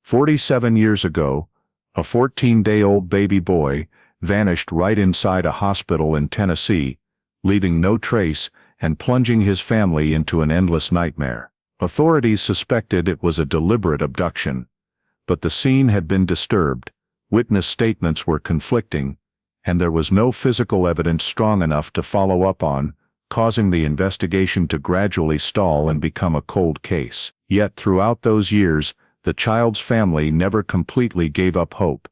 47 years ago, a 14-day-old baby boy vanished right inside a hospital in Tennessee, leaving no trace and plunging his family into an endless nightmare. Authorities suspected it was a deliberate abduction, but the scene had been disturbed, witness statements were conflicting, and there was no physical evidence strong enough to follow up on, causing the investigation to gradually stall and become a cold case. Yet throughout those years, the child's family never completely gave up hope,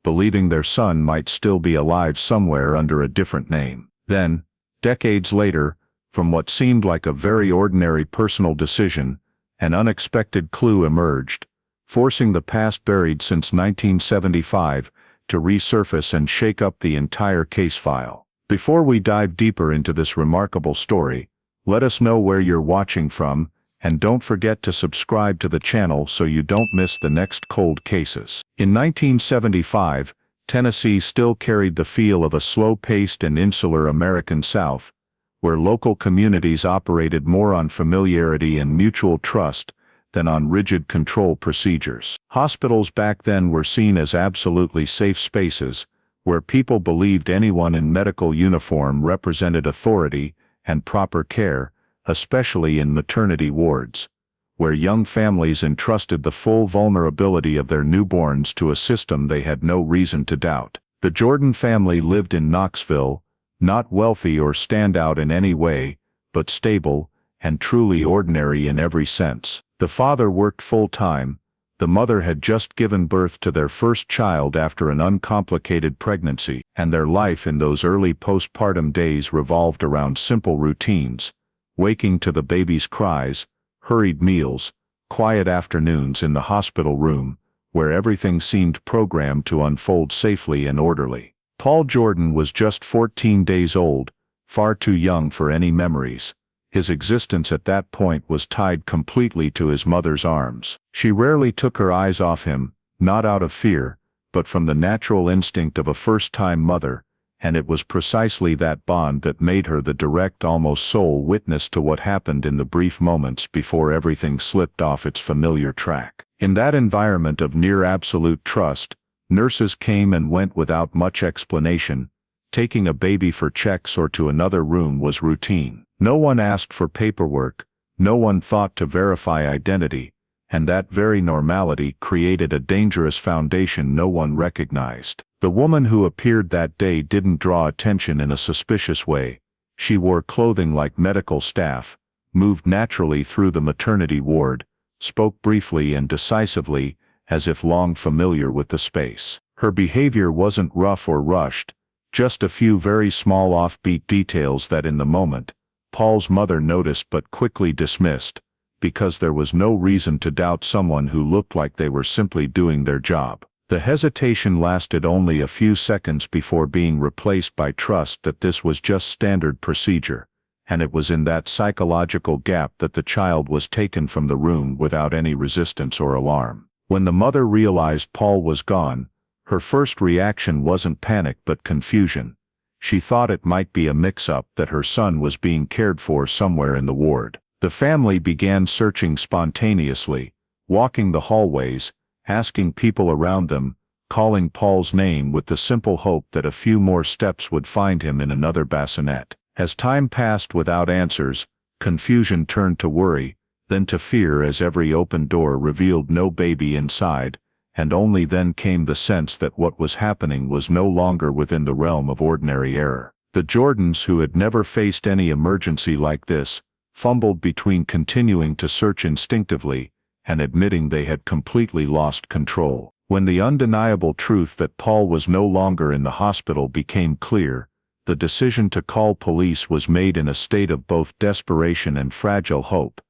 believing their son might still be alive somewhere under a different name. Then, decades later, from what seemed like a very ordinary personal decision, an unexpected clue emerged, forcing the past buried since 1975 to resurface and shake up the entire case file. Before we dive deeper into this remarkable story, let us know where you're watching from, and don't forget to subscribe to the channel so you don't miss the next cold cases. In 1975, Tennessee still carried the feel of a slow-paced and insular American South, where local communities operated more on familiarity and mutual trust than on rigid control procedures. Hospitals back then were seen as absolutely safe spaces, where people believed anyone in medical uniform represented authority and proper care, especially in maternity wards, where young families entrusted the full vulnerability of their newborns to a system they had no reason to doubt. The Jordan family lived in Knoxville, not wealthy or standout in any way, but stable and truly ordinary in every sense. The father worked full-time, the mother had just given birth to their first child after an uncomplicated pregnancy, and their life in those early postpartum days revolved around simple routines: waking to the baby's cries, hurried meals, quiet afternoons in the hospital room, where everything seemed programmed to unfold safely and orderly. Paul Jordan was just 14 days old, far too young for any memories. His existence at that point was tied completely to his mother's arms. She rarely took her eyes off him, not out of fear, but from the natural instinct of a first-time mother, and it was precisely that bond that made her the direct, almost sole witness to what happened in the brief moments before everything slipped off its familiar track. In that environment of near absolute trust, nurses came and went without much explanation. Taking a baby for checks or to another room was routine. No one asked for paperwork, no one thought to verify identity, and that very normality created a dangerous foundation no one recognized. The woman who appeared that day didn't draw attention in a suspicious way. She wore clothing like medical staff, moved naturally through the maternity ward, spoke briefly and decisively, as if long familiar with the space. Her behavior wasn't rough or rushed, just a few very small offbeat details that in the moment, Paul's mother noticed but quickly dismissed, because there was no reason to doubt someone who looked like they were simply doing their job. The hesitation lasted only a few seconds before being replaced by trust that this was just standard procedure, and it was in that psychological gap that the child was taken from the room without any resistance or alarm. When the mother realized Paul was gone, her first reaction wasn't panic but confusion. She thought it might be a mix-up, that her son was being cared for somewhere in the ward. The family began searching spontaneously, walking the hallways, asking people around them, calling Paul's name with the simple hope that a few more steps would find him in another bassinet. As time passed without answers, confusion turned to worry, then to fear as every open door revealed no baby inside, and only then came the sense that what was happening was no longer within the realm of ordinary error. The Jordans, who had never faced any emergency like this, fumbled between continuing to search instinctively and admitting they had completely lost control. When the undeniable truth that Paul was no longer in the hospital became clear, the decision to call police was made in a state of both desperation and fragile hope.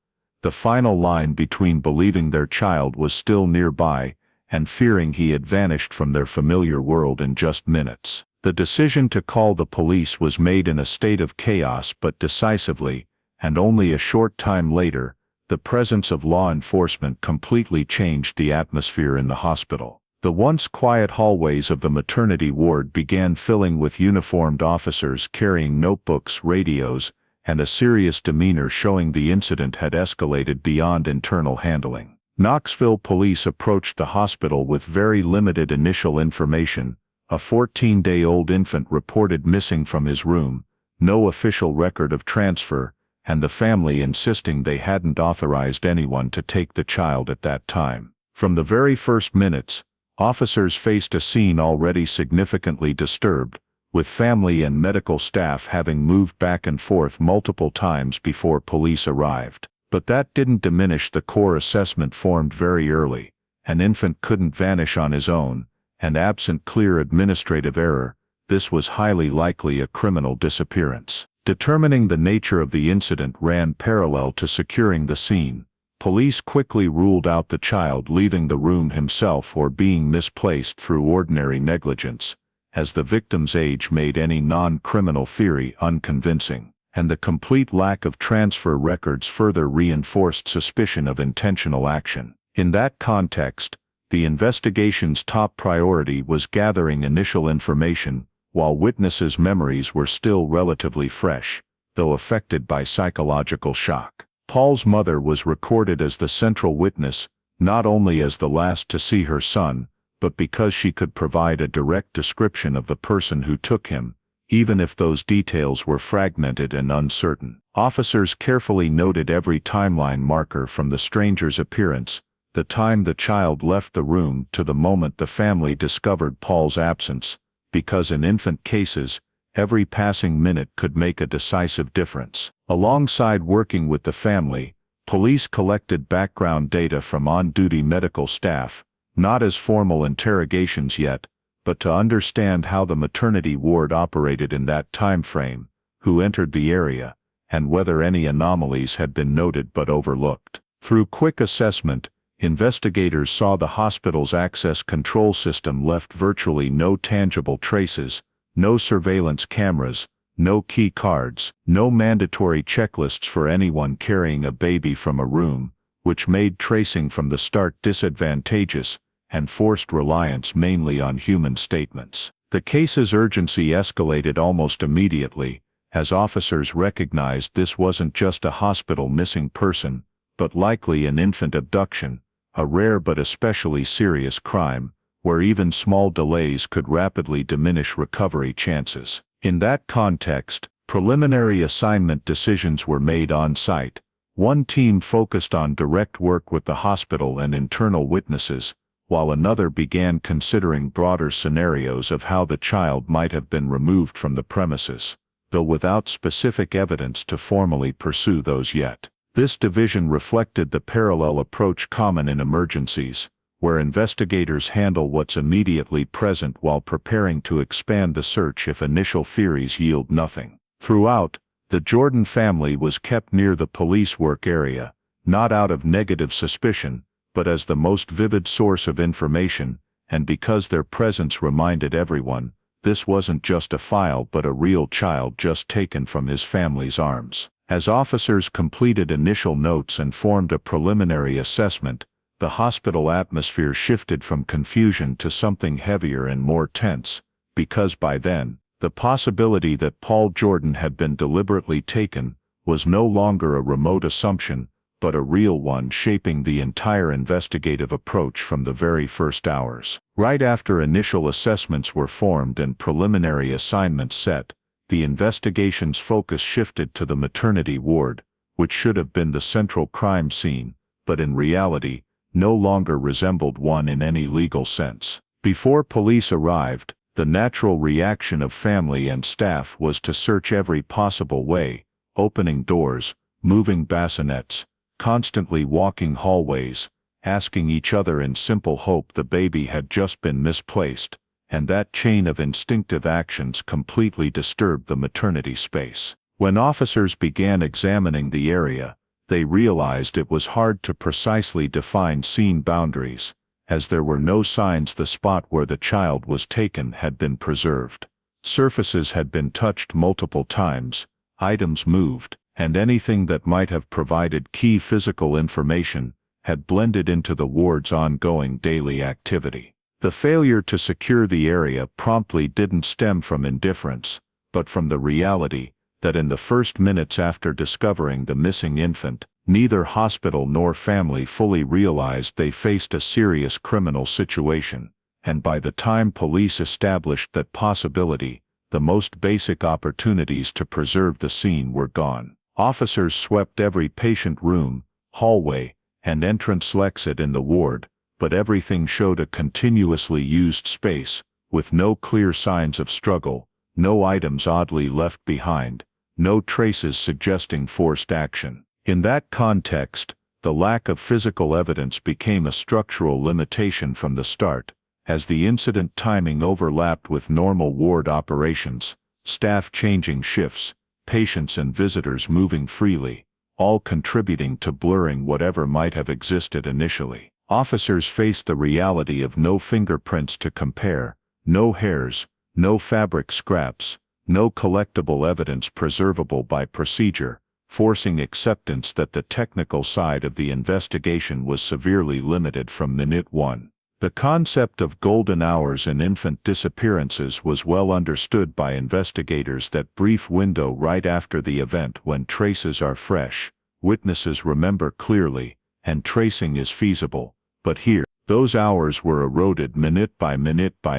The final line between believing their child was still nearby and fearing he had vanished from their familiar world in just minutes. The decision to call the police was made in a state of chaos but decisively, and only a short time later, the presence of law enforcement completely changed the atmosphere in the hospital. The once quiet hallways of the maternity ward began filling with uniformed officers carrying notebooks, radios, and a serious demeanor showing the incident had escalated beyond internal handling. Knoxville police approached the hospital with very limited initial information: a 14-day-old infant reported missing from his room, no official record of transfer, and the family insisting they hadn't authorized anyone to take the child at that time. From the very first minutes, officers faced a scene already significantly disturbed, with family and medical staff having moved back and forth multiple times before police arrived. But that didn't diminish the core assessment formed very early. An infant couldn't vanish on his own, and absent clear administrative error, this was highly likely a criminal disappearance. Determining the nature of the incident ran parallel to securing the scene. Police quickly ruled out the child leaving the room himself or being misplaced through ordinary negligence, as the victim's age made any non-criminal theory unconvincing, and the complete lack of transfer records further reinforced suspicion of intentional action. In that context, the investigation's top priority was gathering initial information, while witnesses' memories were still relatively fresh, though affected by psychological shock. Paul's mother was recorded as the central witness, not only as the last to see her son, but because she could provide a direct description of the person who took him, even if those details were fragmented and uncertain. Officers carefully noted every timeline marker from the stranger's appearance, the time the child left the room to the moment the family discovered Paul's absence, because in infant cases, every passing minute could make a decisive difference. Alongside working with the family, police collected background data from on-duty medical staff, not as formal interrogations yet, but to understand how the maternity ward operated in that time frame, who entered the area, and whether any anomalies had been noted but overlooked. Through quick assessment, investigators saw the hospital's access control system left virtually no tangible traces, no surveillance cameras, no key cards, no mandatory checklists for anyone carrying a baby from a room, which made tracing from the start disadvantageous, and forced reliance mainly on human statements. The case's urgency escalated almost immediately, as officers recognized this wasn't just a hospital missing person, but likely an infant abduction, a rare but especially serious crime, where even small delays could rapidly diminish recovery chances. In that context, preliminary assignment decisions were made on site. One team focused on direct work with the hospital and internal witnesses, while another began considering broader scenarios of how the child might have been removed from the premises, though without specific evidence to formally pursue those yet. This division reflected the parallel approach common in emergencies, where investigators handle what's immediately present while preparing to expand the search if initial theories yield nothing. Throughout, the Jordan family was kept near the police work area, not out of negative suspicion, but as the most vivid source of information, and because their presence reminded everyone, this wasn't just a file but a real child just taken from his family's arms. As officers completed initial notes and formed a preliminary assessment, the hospital atmosphere shifted from confusion to something heavier and more tense, because by then, the possibility that Paul Jordan had been deliberately taken was no longer a remote assumption, but a real one shaping the entire investigative approach from the very first hours. Right after initial assessments were formed and preliminary assignments set, the investigation's focus shifted to the maternity ward, which should have been the central crime scene, but in reality, no longer resembled one in any legal sense. Before police arrived, the natural reaction of family and staff was to search every possible way, opening doors, moving bassinets, constantly walking hallways, asking each other in simple hope the baby had just been misplaced, and that chain of instinctive actions completely disturbed the maternity space. When officers began examining the area, they realized it was hard to precisely define scene boundaries, as there were no signs the spot where the child was taken had been preserved. Surfaces had been touched multiple times, items moved, and anything that might have provided key physical information had blended into the ward's ongoing daily activity. The failure to secure the area promptly didn't stem from indifference, but from the reality that in the first minutes after discovering the missing infant, Neither hospital nor family fully realized they faced a serious criminal situation, and by the time police established that possibility, the most basic opportunities to preserve the scene were gone. Officers swept every patient room, hallway, and entrance/exit in the ward, but everything showed a continuously used space, with no clear signs of struggle, no items oddly left behind, no traces suggesting forced action. In that context, the lack of physical evidence became a structural limitation from the start, as the incident timing overlapped with normal ward operations, staff changing shifts, patients and visitors moving freely, all contributing to blurring whatever might have existed initially. Officers faced the reality of no fingerprints to compare, no hairs, no fabric scraps, no collectible evidence preservable by procedure, forcing acceptance that the technical side of the investigation was severely limited from minute one. The concept of golden hours in infant disappearances was well understood by investigators. That brief window right after the event when traces are fresh, witnesses remember clearly, and tracing is feasible, but here, those hours were eroded minute by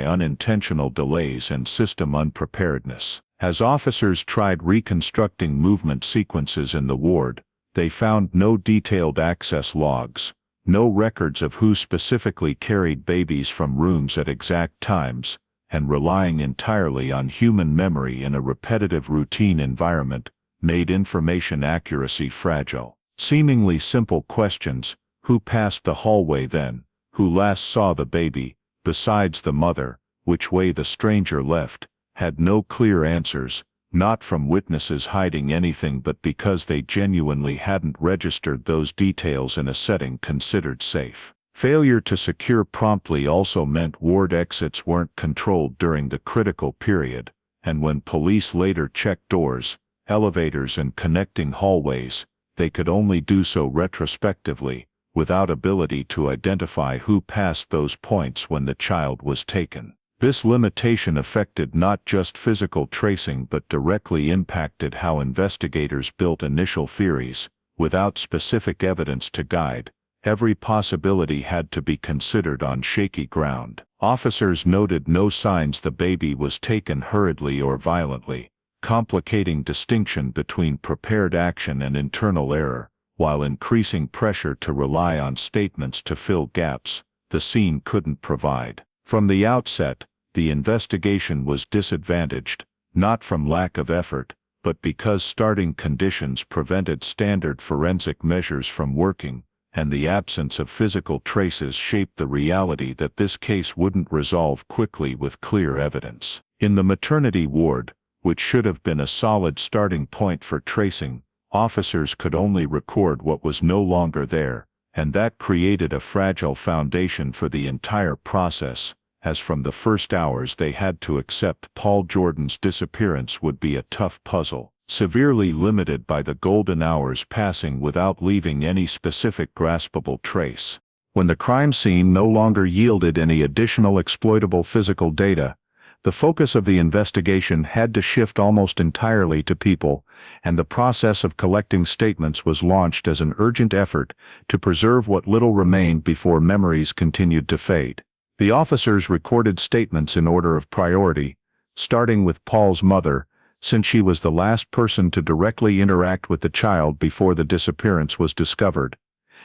unintentional delays and system unpreparedness. As officers tried reconstructing movement sequences in the ward, they found no detailed access logs, no records of who specifically carried babies from rooms at exact times, and relying entirely on human memory in a repetitive routine environment made information accuracy fragile. Seemingly simple questions: who passed the hallway then? Who last saw the baby, besides the mother? Which way the stranger left? Had no clear answers, not from witnesses hiding anything but because they genuinely hadn't registered those details in a setting considered safe. Failure to secure promptly also meant ward exits weren't controlled during the critical period, and when police later checked doors, elevators and connecting hallways, they could only do so retrospectively, without ability to identify who passed those points when the child was taken. This limitation affected not just physical tracing but directly impacted how investigators built initial theories. Without specific evidence to guide, every possibility had to be considered on shaky ground. Officers noted no signs the baby was taken hurriedly or violently, complicating distinction between prepared action and internal error, while increasing pressure to rely on statements to fill gaps the scene couldn't provide. From the outset, the investigation was disadvantaged, not from lack of effort, but because starting conditions prevented standard forensic measures from working, and the absence of physical traces shaped the reality that this case wouldn't resolve quickly with clear evidence. In the maternity ward, which should have been a solid starting point for tracing, officers could only record what was no longer there, and that created a fragile foundation for the entire process, as from the first hours they had to accept Paul Jordan's disappearance would be a tough puzzle, severely limited by the golden hours passing without leaving any specific graspable trace. When the crime scene no longer yielded any additional exploitable physical data, the focus of the investigation had to shift almost entirely to people, and the process of collecting statements was launched as an urgent effort to preserve what little remained before memories continued to fade. The officers recorded statements in order of priority, starting with Paul's mother, since she was the last person to directly interact with the child before the disappearance was discovered,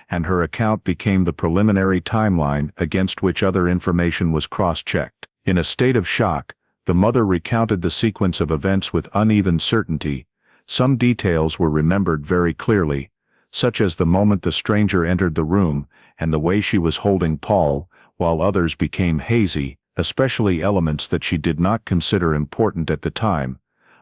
and her account became the preliminary timeline against which other information was cross-checked. In a state of shock, the mother recounted the sequence of events with uneven certainty. Some details were remembered very clearly, such as the moment the stranger entered the room and the way she was holding Paul, while others became hazy, especially elements that she did not consider important at the time,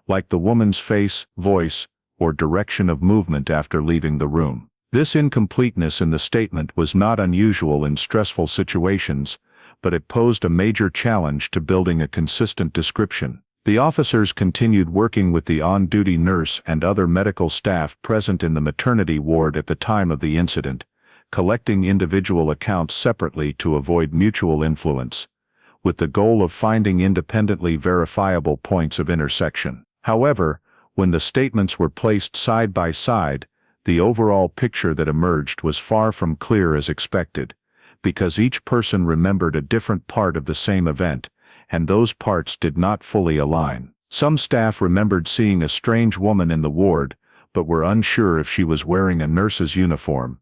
like the woman's face, voice, or direction of movement after leaving the room. This incompleteness in the statement was not unusual in stressful situations, but it posed a major challenge to building a consistent description. The officers continued working with the on-duty nurse and other medical staff present in the maternity ward at the time of the incident, collecting individual accounts separately to avoid mutual influence, with the goal of finding independently verifiable points of intersection. However, when the statements were placed side by side, the overall picture that emerged was far from clear as expected, because each person remembered a different part of the same event, and those parts did not fully align. Some staff remembered seeing a strange woman in the ward, but were unsure if she was wearing a nurse's uniform.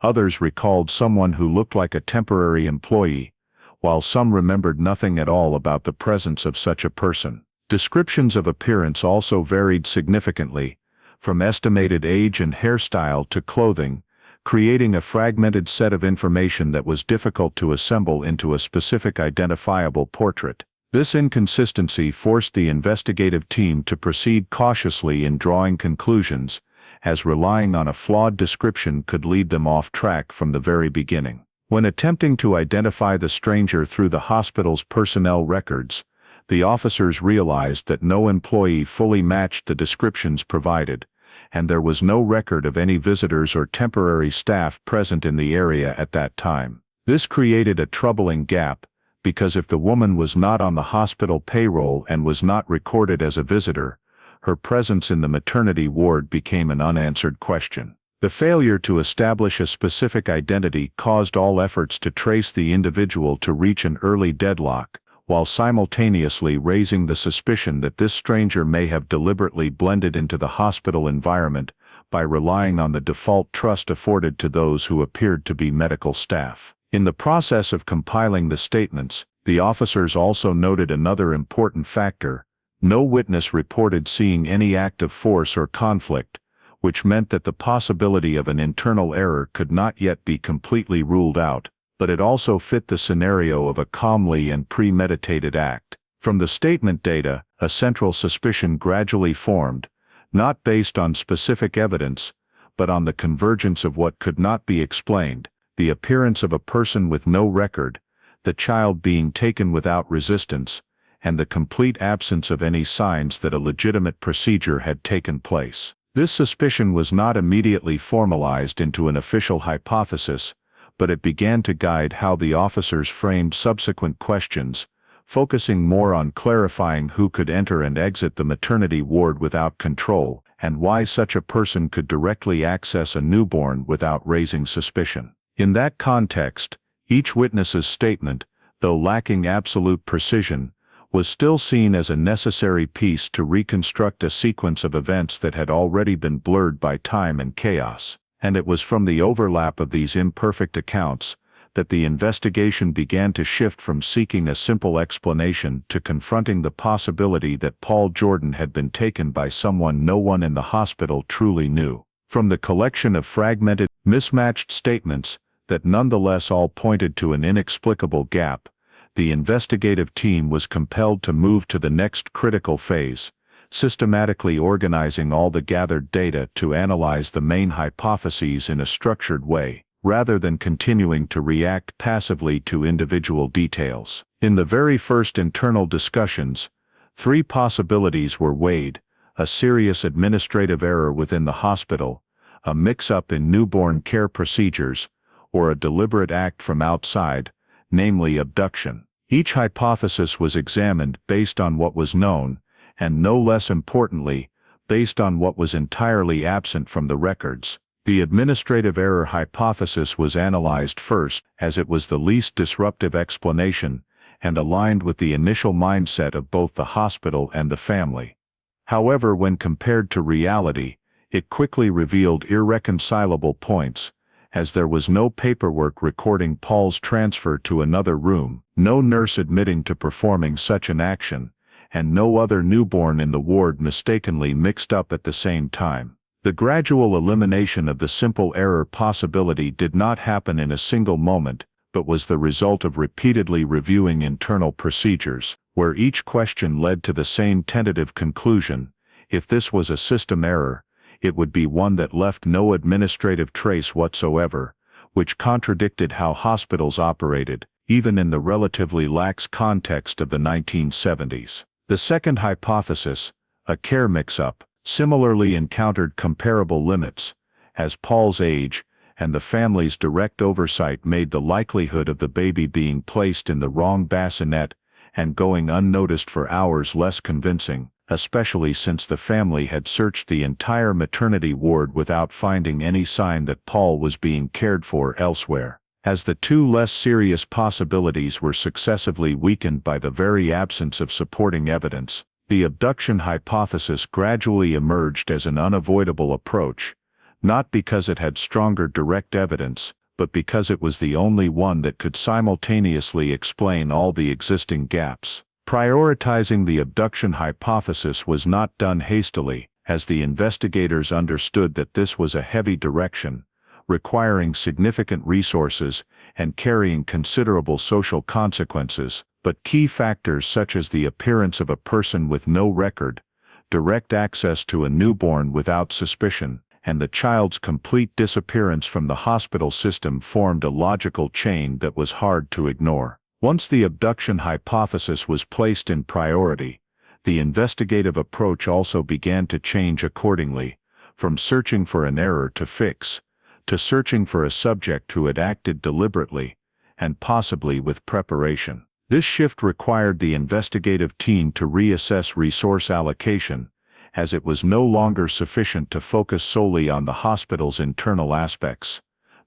Others recalled someone who looked like a temporary employee, while some remembered nothing at all about the presence of such a person. Descriptions of appearance also varied significantly, from estimated age and hairstyle to clothing, creating a fragmented set of information that was difficult to assemble into a specific identifiable portrait. This inconsistency forced the investigative team to proceed cautiously in drawing conclusions, as relying on a flawed description could lead them off track from the very beginning. When attempting to identify the stranger through the hospital's personnel records, the officers realized that no employee fully matched the descriptions provided, and there was no record of any visitors or temporary staff present in the area at that time. This created a troubling gap, because if the woman was not on the hospital payroll and was not recorded as a visitor, her presence in the maternity ward became an unanswered question. The failure to establish a specific identity caused all efforts to trace the individual to reach an early deadlock, while simultaneously raising the suspicion that this stranger may have deliberately blended into the hospital environment by relying on the default trust afforded to those who appeared to be medical staff. In the process of compiling the statements, the officers also noted another important factor: no witness reported seeing any act of force or conflict, which meant that the possibility of an internal error could not yet be completely ruled out, but it also fit the scenario of a calmly and premeditated act. From the statement data, a central suspicion gradually formed, not based on specific evidence, but on the convergence of what could not be explained: the appearance of a person with no record, the child being taken without resistance, and the complete absence of any signs that a legitimate procedure had taken place. This suspicion was not immediately formalized into an official hypothesis, but it began to guide how the officers framed subsequent questions, focusing more on clarifying who could enter and exit the maternity ward without control, and why such a person could directly access a newborn without raising suspicion. In that context, each witness's statement, though lacking absolute precision, was still seen as a necessary piece to reconstruct a sequence of events that had already been blurred by time and chaos. And it was from the overlap of these imperfect accounts that the investigation began to shift from seeking a simple explanation to confronting the possibility that Paul Jordan had been taken by someone no one in the hospital truly knew. From the collection of fragmented, mismatched statements that nonetheless all pointed to an inexplicable gap, the investigative team was compelled to move to the next critical phase, systematically organizing all the gathered data to analyze the main hypotheses in a structured way, rather than continuing to react passively to individual details. In the very first internal discussions, 3 possibilities were weighed: a serious administrative error within the hospital, a mix-up in newborn care procedures, or a deliberate act from outside, namely abduction. Each hypothesis was examined based on what was known, and no less importantly, based on what was entirely absent from the records. The administrative error hypothesis was analyzed first, as it was the least disruptive explanation, and aligned with the initial mindset of both the hospital and the family. However, when compared to reality, it quickly revealed irreconcilable points, as there was no paperwork recording Paul's transfer to another room, no nurse admitting to performing such an action, and no other newborn in the ward mistakenly mixed up at the same time. The gradual elimination of the simple error possibility did not happen in a single moment, but was the result of repeatedly reviewing internal procedures, where each question led to the same tentative conclusion: if this was a system error, it would be one that left no administrative trace whatsoever, which contradicted how hospitals operated, even in the relatively lax context of the 1970s. The second hypothesis, a care mix-up, similarly encountered comparable limits, as Paul's age and the family's direct oversight made the likelihood of the baby being placed in the wrong bassinet and going unnoticed for hours less convincing. especially since the family had searched the entire maternity ward without finding any sign that Paul was being cared for elsewhere. As the two less serious possibilities were successively weakened by the very absence of supporting evidence, the abduction hypothesis gradually emerged as an unavoidable approach, not because it had stronger direct evidence, but because it was the only one that could simultaneously explain all the existing gaps. Prioritizing the abduction hypothesis was not done hastily, as the investigators understood that this was a heavy direction, requiring significant resources and carrying considerable social consequences, but key factors such as the appearance of a person with no record, direct access to a newborn without suspicion, and the child's complete disappearance from the hospital system formed a logical chain that was hard to ignore. Once the abduction hypothesis was placed in priority, the investigative approach also began to change accordingly, from searching for an error to fix, to searching for a subject who had acted deliberately, and possibly with preparation. This shift required the investigative team to reassess resource allocation, as it was no longer sufficient to focus solely on the hospital's internal aspects.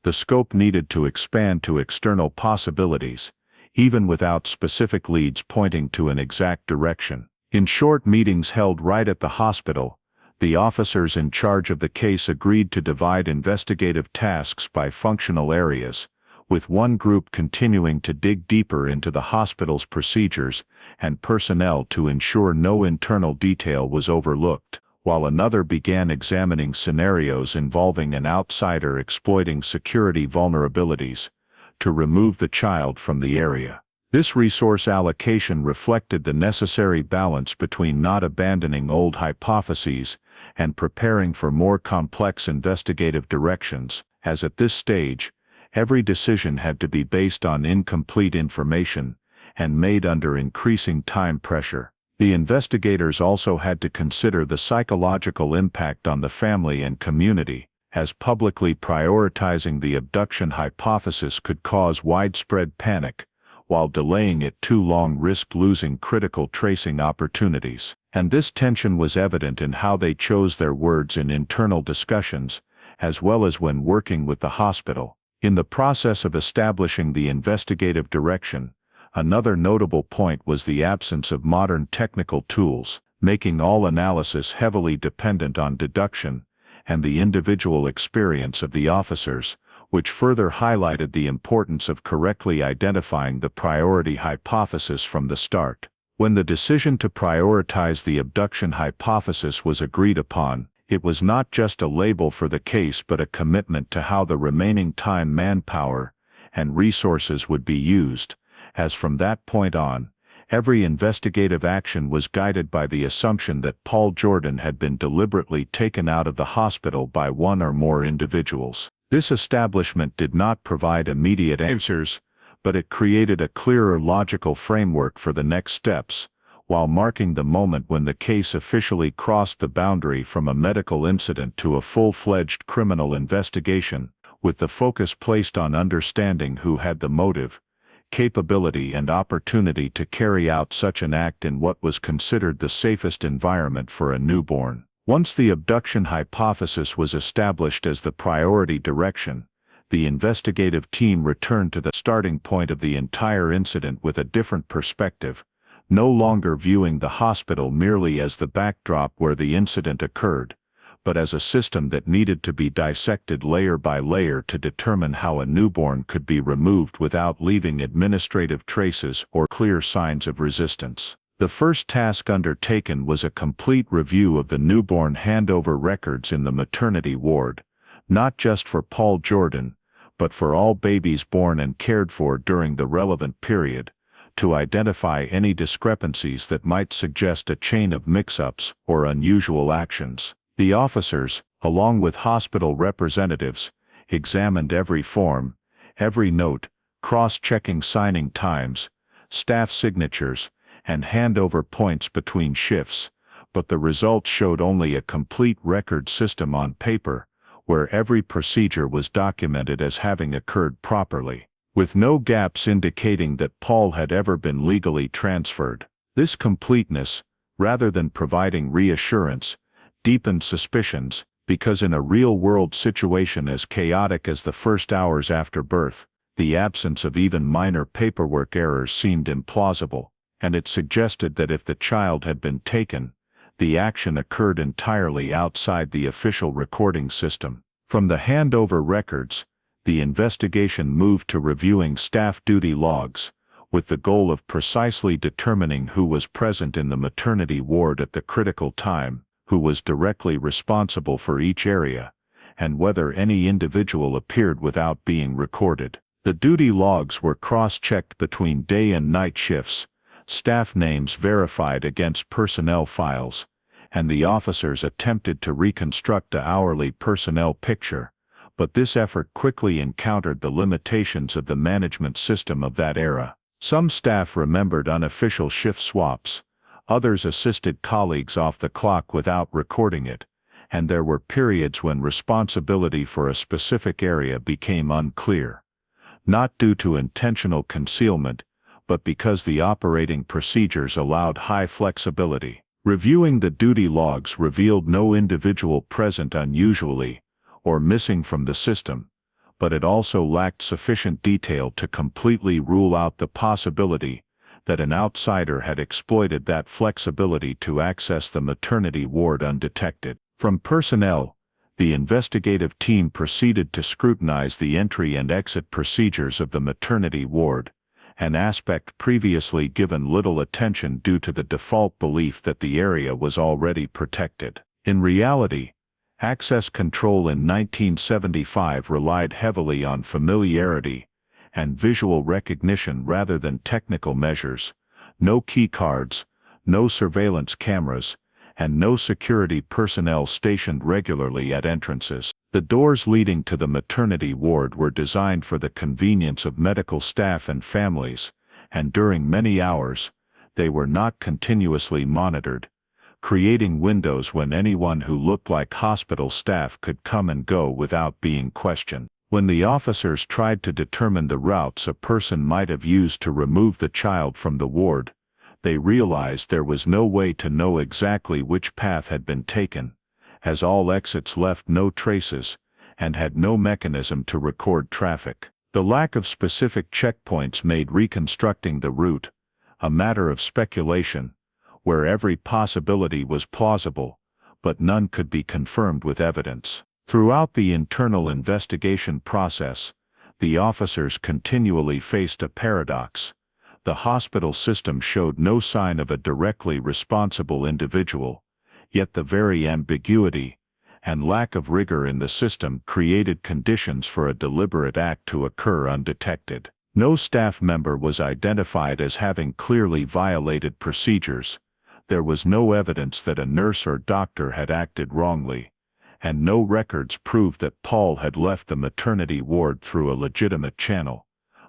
The scope needed to expand to external possibilities, even without specific leads pointing to an exact direction. In short meetings held right at the hospital, the officers in charge of the case agreed to divide investigative tasks by functional areas, with one group continuing to dig deeper into the hospital's procedures and personnel to ensure no internal detail was overlooked, while another began examining scenarios involving an outsider exploiting security vulnerabilities to remove the child from the area. This resource allocation reflected the necessary balance between not abandoning old hypotheses and preparing for more complex investigative directions, as at this stage, every decision had to be based on incomplete information and made under increasing time pressure. The investigators also had to consider the psychological impact on the family and community, as publicly prioritizing the abduction hypothesis could cause widespread panic, while delaying it too long risked losing critical tracing opportunities. And this tension was evident in how they chose their words in internal discussions, as well as when working with the hospital. In the process of establishing the investigative direction, another notable point was the absence of modern technical tools, making all analysis heavily dependent on deduction and the individual experience of the officers, which further highlighted the importance of correctly identifying the priority hypothesis from the start. When the decision to prioritize the abduction hypothesis was agreed upon, it was not just a label for the case but a commitment to how the remaining time, manpower, and resources would be used, as from that point on, every investigative action was guided by the assumption that Paul Jordan had been deliberately taken out of the hospital by one or more individuals. This establishment did not provide immediate answers, but it created a clearer logical framework for the next steps, while marking the moment when the case officially crossed the boundary from a medical incident to a full-fledged criminal investigation, with the focus placed on understanding who had the motive, capability and opportunity to carry out such an act in what was considered the safest environment for a newborn. Once the abduction hypothesis was established as the priority direction, the investigative team returned to the starting point of the entire incident with a different perspective, no longer viewing the hospital merely as the backdrop where the incident occurred, but as a system that needed to be dissected layer by layer to determine how a newborn could be removed without leaving administrative traces or clear signs of resistance. The first task undertaken was a complete review of the newborn handover records in the maternity ward, not just for Paul Jordan, but for all babies born and cared for during the relevant period, to identify any discrepancies that might suggest a chain of mix-ups or unusual actions. The officers, along with hospital representatives, examined every form, every note, cross-checking signing times, staff signatures, and handover points between shifts, but the results showed only a complete record system on paper, where every procedure was documented as having occurred properly, with no gaps indicating that Paul had ever been legally transferred. This completeness, rather than providing reassurance, deepened suspicions, because in a real-world situation as chaotic as the first hours after birth, the absence of even minor paperwork errors seemed implausible, and it suggested that if the child had been taken, the action occurred entirely outside the official recording system. From the handover records, the investigation moved to reviewing staff duty logs, with the goal of precisely determining who was present in the maternity ward at the critical time, who was directly responsible for each area, and whether any individual appeared without being recorded. The duty logs were cross-checked between day and night shifts, staff names verified against personnel files, and the officers attempted to reconstruct the hourly personnel picture, but this effort quickly encountered the limitations of the management system of that era. Some staff remembered unofficial shift swaps, others assisted colleagues off the clock without recording it, and there were periods when responsibility for a specific area became unclear, not due to intentional concealment, but because the operating procedures allowed high flexibility. Reviewing the duty logs revealed no individual present unusually or missing from the system, but it also lacked sufficient detail to completely rule out the possibility that an outsider had exploited that flexibility to access the maternity ward undetected. From personnel, the investigative team proceeded to scrutinize the entry and exit procedures of the maternity ward, an aspect previously given little attention due to the default belief that the area was already protected. In reality, access control in 1975 relied heavily on familiarity and visual recognition rather than technical measures. No key cards, no surveillance cameras, and no security personnel stationed regularly at entrances. The doors leading to the maternity ward were designed for the convenience of medical staff and families, and during many hours, they were not continuously monitored, creating windows when anyone who looked like hospital staff could come and go without being questioned. When the officers tried to determine the routes a person might have used to remove the child from the ward, they realized there was no way to know exactly which path had been taken, as all exits left no traces and had no mechanism to record traffic. The lack of specific checkpoints made reconstructing the route a matter of speculation, where every possibility was plausible, but none could be confirmed with evidence. Throughout the internal investigation process, the officers continually faced a paradox. The hospital system showed no sign of a directly responsible individual, yet the very ambiguity and lack of rigor in the system created conditions for a deliberate act to occur undetected. No staff member was identified as having clearly violated procedures. There was no evidence that a nurse or doctor had acted wrongly, and no records proved that Paul had left the maternity ward through a legitimate channel,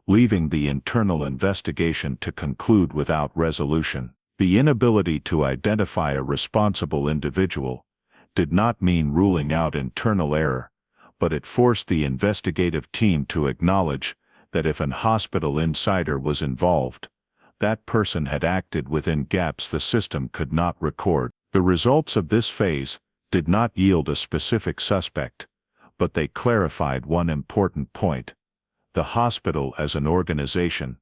leaving the internal investigation to conclude without resolution. The inability to identify a responsible individual did not mean ruling out internal error, but it forced the investigative team to acknowledge that if an hospital insider was involved, that person had acted within gaps the system could not record. The results of this phase did not yield a specific suspect, but they clarified one important point. The hospital as an organization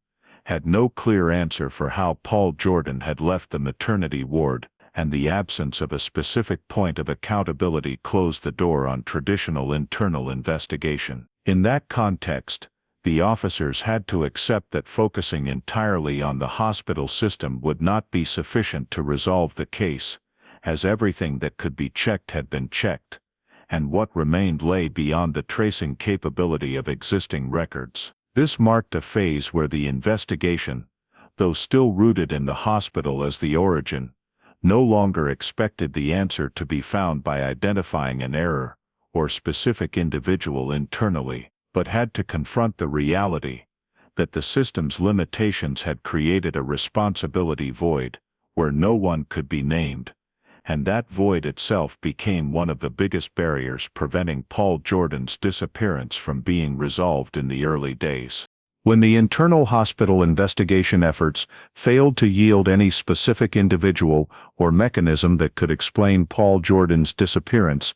had no clear answer for how Paul Jordan had left the maternity ward, and the absence of a specific point of accountability closed the door on traditional internal investigation. In that context, the officers had to accept that focusing entirely on the hospital system would not be sufficient to resolve the case, as everything that could be checked had been checked, and what remained lay beyond the tracing capability of existing records. This marked a phase where the investigation, though still rooted in the hospital as the origin, no longer expected the answer to be found by identifying an error or specific individual internally, but had to confront the reality that the system's limitations had created a responsibility void where no one could be named, and that void itself became one of the biggest barriers preventing Paul Jordan's disappearance from being resolved in the early days. When the internal hospital investigation efforts failed to yield any specific individual or mechanism that could explain Paul Jordan's disappearance,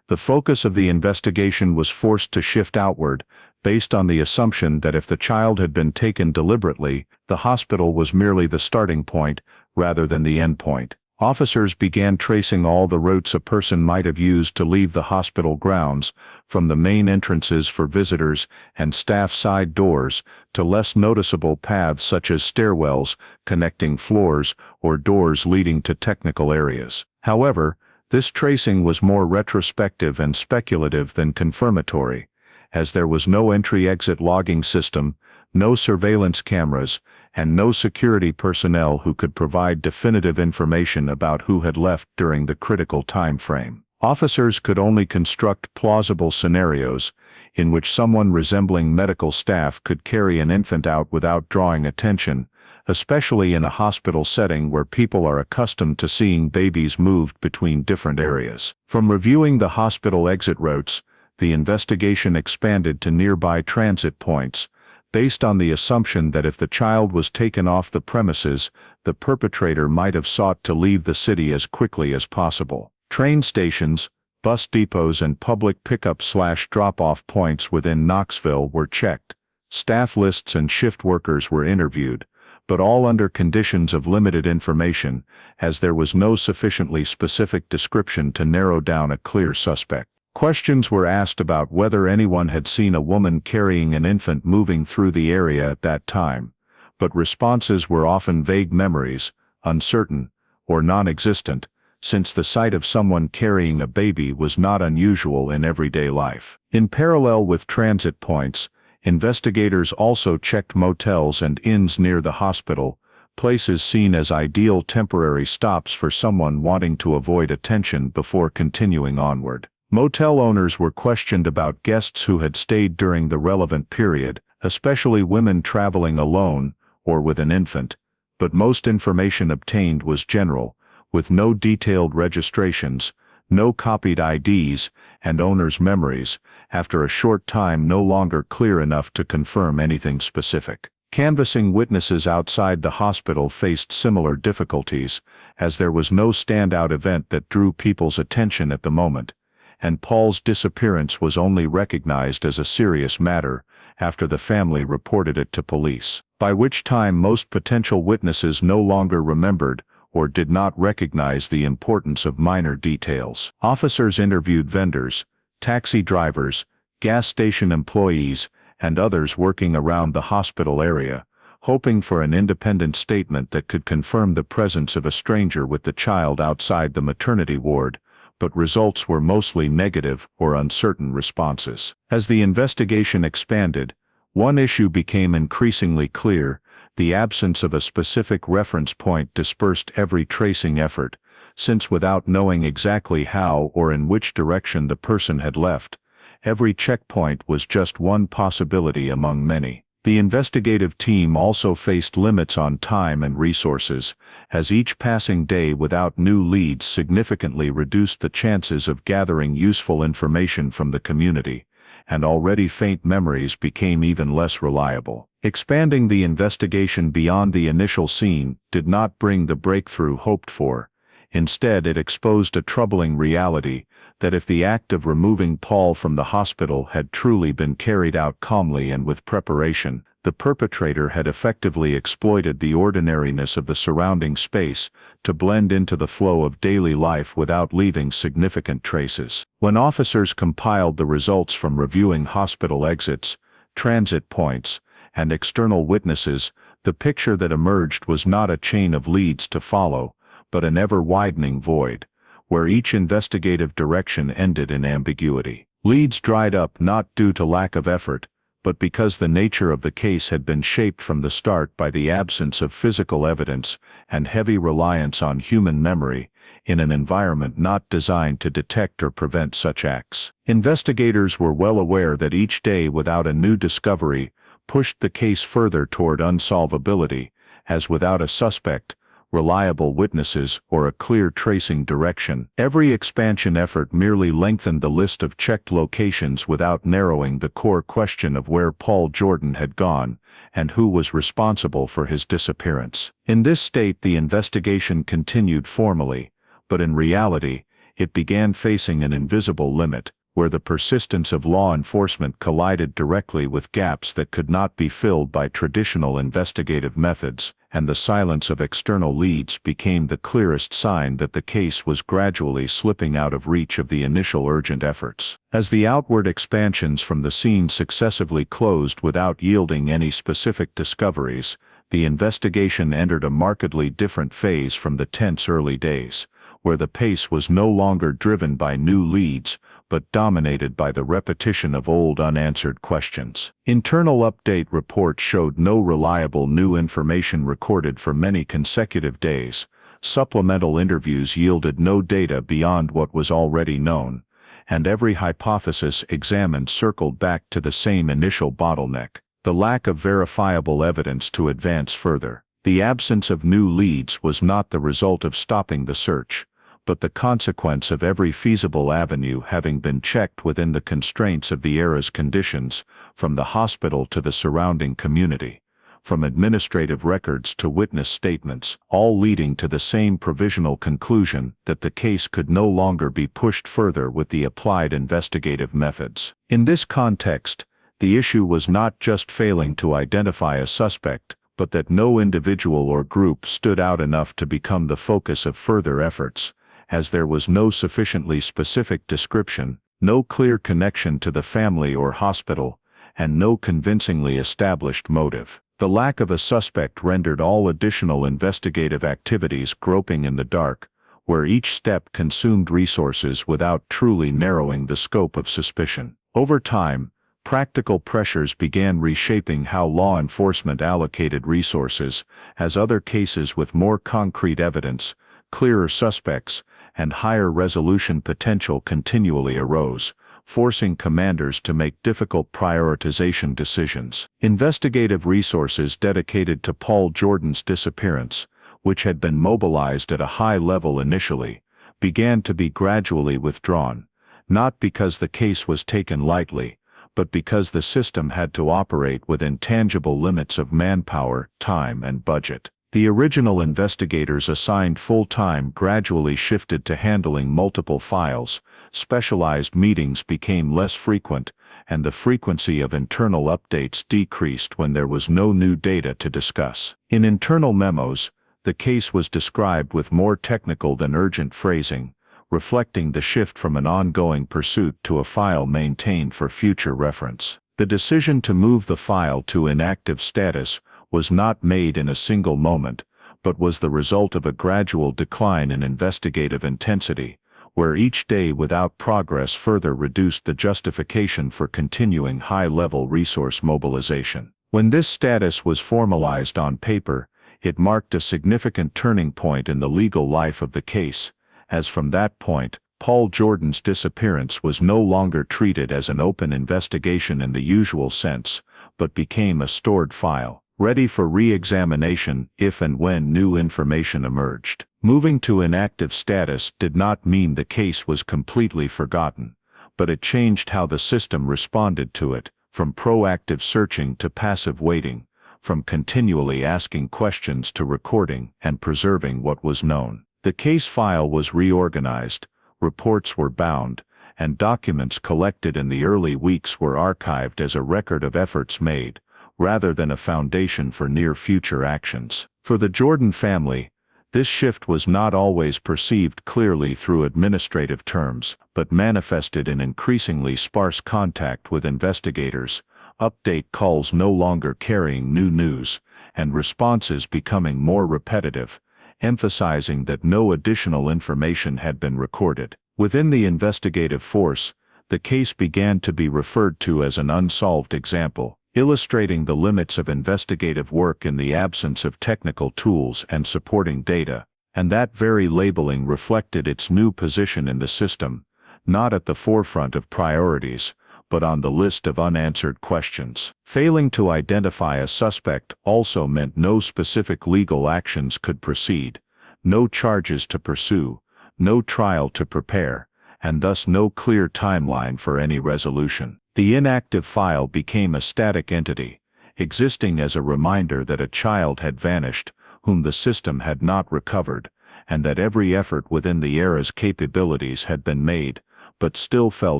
the focus of the investigation was forced to shift outward, based on the assumption that if the child had been taken deliberately, the hospital was merely the starting point rather than the end point. Officers began tracing all the routes a person might have used to leave the hospital grounds, from the main entrances for visitors and staff side doors to less noticeable paths such as stairwells, connecting floors, or doors leading to technical areas. However, this tracing was more retrospective and speculative than confirmatory, as there was no entry-exit logging system, no surveillance cameras, and no security personnel who could provide definitive information about who had left during the critical time frame. Officers could only construct plausible scenarios in which someone resembling medical staff could carry an infant out without drawing attention, especially in a hospital setting where people are accustomed to seeing babies moved between different areas. From reviewing the hospital exit routes, the investigation expanded to nearby transit points, based on the assumption that if the child was taken off the premises, the perpetrator might have sought to leave the city as quickly as possible. Train stations, bus depots and public pickup/drop-off points within Knoxville were checked. Staff lists and shift workers were interviewed, but all under conditions of limited information, as there was no sufficiently specific description to narrow down a clear suspect. Questions were asked about whether anyone had seen a woman carrying an infant moving through the area at that time, but responses were often vague memories, uncertain, or non-existent, since the sight of someone carrying a baby was not unusual in everyday life. In parallel with transit points, investigators also checked motels and inns near the hospital, places seen as ideal temporary stops for someone wanting to avoid attention before continuing onward. Motel owners were questioned about guests who had stayed during the relevant period, especially women traveling alone or with an infant, but most information obtained was general, with no detailed registrations, no copied IDs, and owners' memories, after a short time no longer clear enough to confirm anything specific. Canvassing witnesses outside the hospital faced similar difficulties, as there was no standout event that drew people's attention at the moment, and Paul's disappearance was only recognized as a serious matter after the family reported it to police, by which time most potential witnesses no longer remembered or did not recognize the importance of minor details. Officers interviewed vendors, taxi drivers, gas station employees, and others working around the hospital area, hoping for an independent statement that could confirm the presence of a stranger with the child outside the maternity ward, but results were mostly negative or uncertain responses. As the investigation expanded, one issue became increasingly clear: the absence of a specific reference point dispersed every tracing effort, since without knowing exactly how or in which direction the person had left, every checkpoint was just one possibility among many. The investigative team also faced limits on time and resources, as each passing day without new leads significantly reduced the chances of gathering useful information from the community, and already faint memories became even less reliable. Expanding the investigation beyond the initial scene did not bring the breakthrough hoped for. Instead, it exposed a troubling reality: that if the act of removing Paul from the hospital had truly been carried out calmly and with preparation, the perpetrator had effectively exploited the ordinariness of the surrounding space to blend into the flow of daily life without leaving significant traces. When officers compiled the results from reviewing hospital exits, transit points, and external witnesses, the picture that emerged was not a chain of leads to follow, but an ever-widening void, where each investigative direction ended in ambiguity. Leads dried up not due to lack of effort, but because the nature of the case had been shaped from the start by the absence of physical evidence and heavy reliance on human memory, in an environment not designed to detect or prevent such acts. Investigators were well aware that each day without a new discovery pushed the case further toward unsolvability, as without a suspect, reliable witnesses, or a clear tracing direction. Every expansion effort merely lengthened the list of checked locations without narrowing the core question of where Paul Jordan had gone and who was responsible for his disappearance. In this state, the investigation continued formally, but in reality, it began facing an invisible limit, where the persistence of law enforcement collided directly with gaps that could not be filled by traditional investigative methods, and the silence of external leads became the clearest sign that the case was gradually slipping out of reach of the initial urgent efforts. As the outward expansions from the scene successively closed without yielding any specific discoveries, the investigation entered a markedly different phase from the tense early days, where the pace was no longer driven by new leads, but dominated by the repetition of old unanswered questions. Internal update reports showed no reliable new information recorded for many consecutive days. Supplemental interviews yielded no data beyond what was already known, and every hypothesis examined circled back to the same initial bottleneck: the lack of verifiable evidence to advance further. The absence of new leads was not the result of stopping the search, but the consequence of every feasible avenue having been checked within the constraints of the era's conditions, from the hospital to the surrounding community, from administrative records to witness statements, all leading to the same provisional conclusion that the case could no longer be pushed further with the applied investigative methods. In this context, the issue was not just failing to identify a suspect, but that no individual or group stood out enough to become the focus of further efforts, as there was no sufficiently specific description, no clear connection to the family or hospital, and no convincingly established motive. The lack of a suspect rendered all additional investigative activities groping in the dark, where each step consumed resources without truly narrowing the scope of suspicion. Over time, practical pressures began reshaping how law enforcement allocated resources, as other cases with more concrete evidence, clearer suspects, and higher resolution potential continually arose, forcing commanders to make difficult prioritization decisions. Investigative resources dedicated to Paul Jordan's disappearance, which had been mobilized at a high level initially, began to be gradually withdrawn, not because the case was taken lightly, but because the system had to operate within tangible limits of manpower, time, and budget. The original investigators assigned full-time gradually shifted to handling multiple files, specialized meetings became less frequent, and the frequency of internal updates decreased when there was no new data to discuss. In internal memos, the case was described with more technical than urgent phrasing, reflecting the shift from an ongoing pursuit to a file maintained for future reference. The decision to move the file to inactive status was not made in a single moment, but was the result of a gradual decline in investigative intensity, where each day without progress further reduced the justification for continuing high-level resource mobilization. When this status was formalized on paper, it marked a significant turning point in the legal life of the case, as from that point, Paul Jordan's disappearance was no longer treated as an open investigation in the usual sense, but became a stored file, ready for re-examination if and when new information emerged. Moving to inactive status did not mean the case was completely forgotten, but it changed how the system responded to it, from proactive searching to passive waiting, from continually asking questions to recording and preserving what was known. The case file was reorganized, reports were bound, and documents collected in the early weeks were archived as a record of efforts made, rather than a foundation for near-future actions. For the Jordan family, this shift was not always perceived clearly through administrative terms, but manifested in increasingly sparse contact with investigators, update calls no longer carrying new news, and responses becoming more repetitive, emphasizing that no additional information had been recorded. Within the investigative force, the case began to be referred to as an unsolved example, illustrating the limits of investigative work in the absence of technical tools and supporting data, and that very labeling reflected its new position in the system, not at the forefront of priorities, but on the list of unanswered questions. Failing to identify a suspect also meant no specific legal actions could proceed, no charges to pursue, no trial to prepare, and thus no clear timeline for any resolution. The inactive file became a static entity, existing as a reminder that a child had vanished, whom the system had not recovered, and that every effort within the era's capabilities had been made, but still fell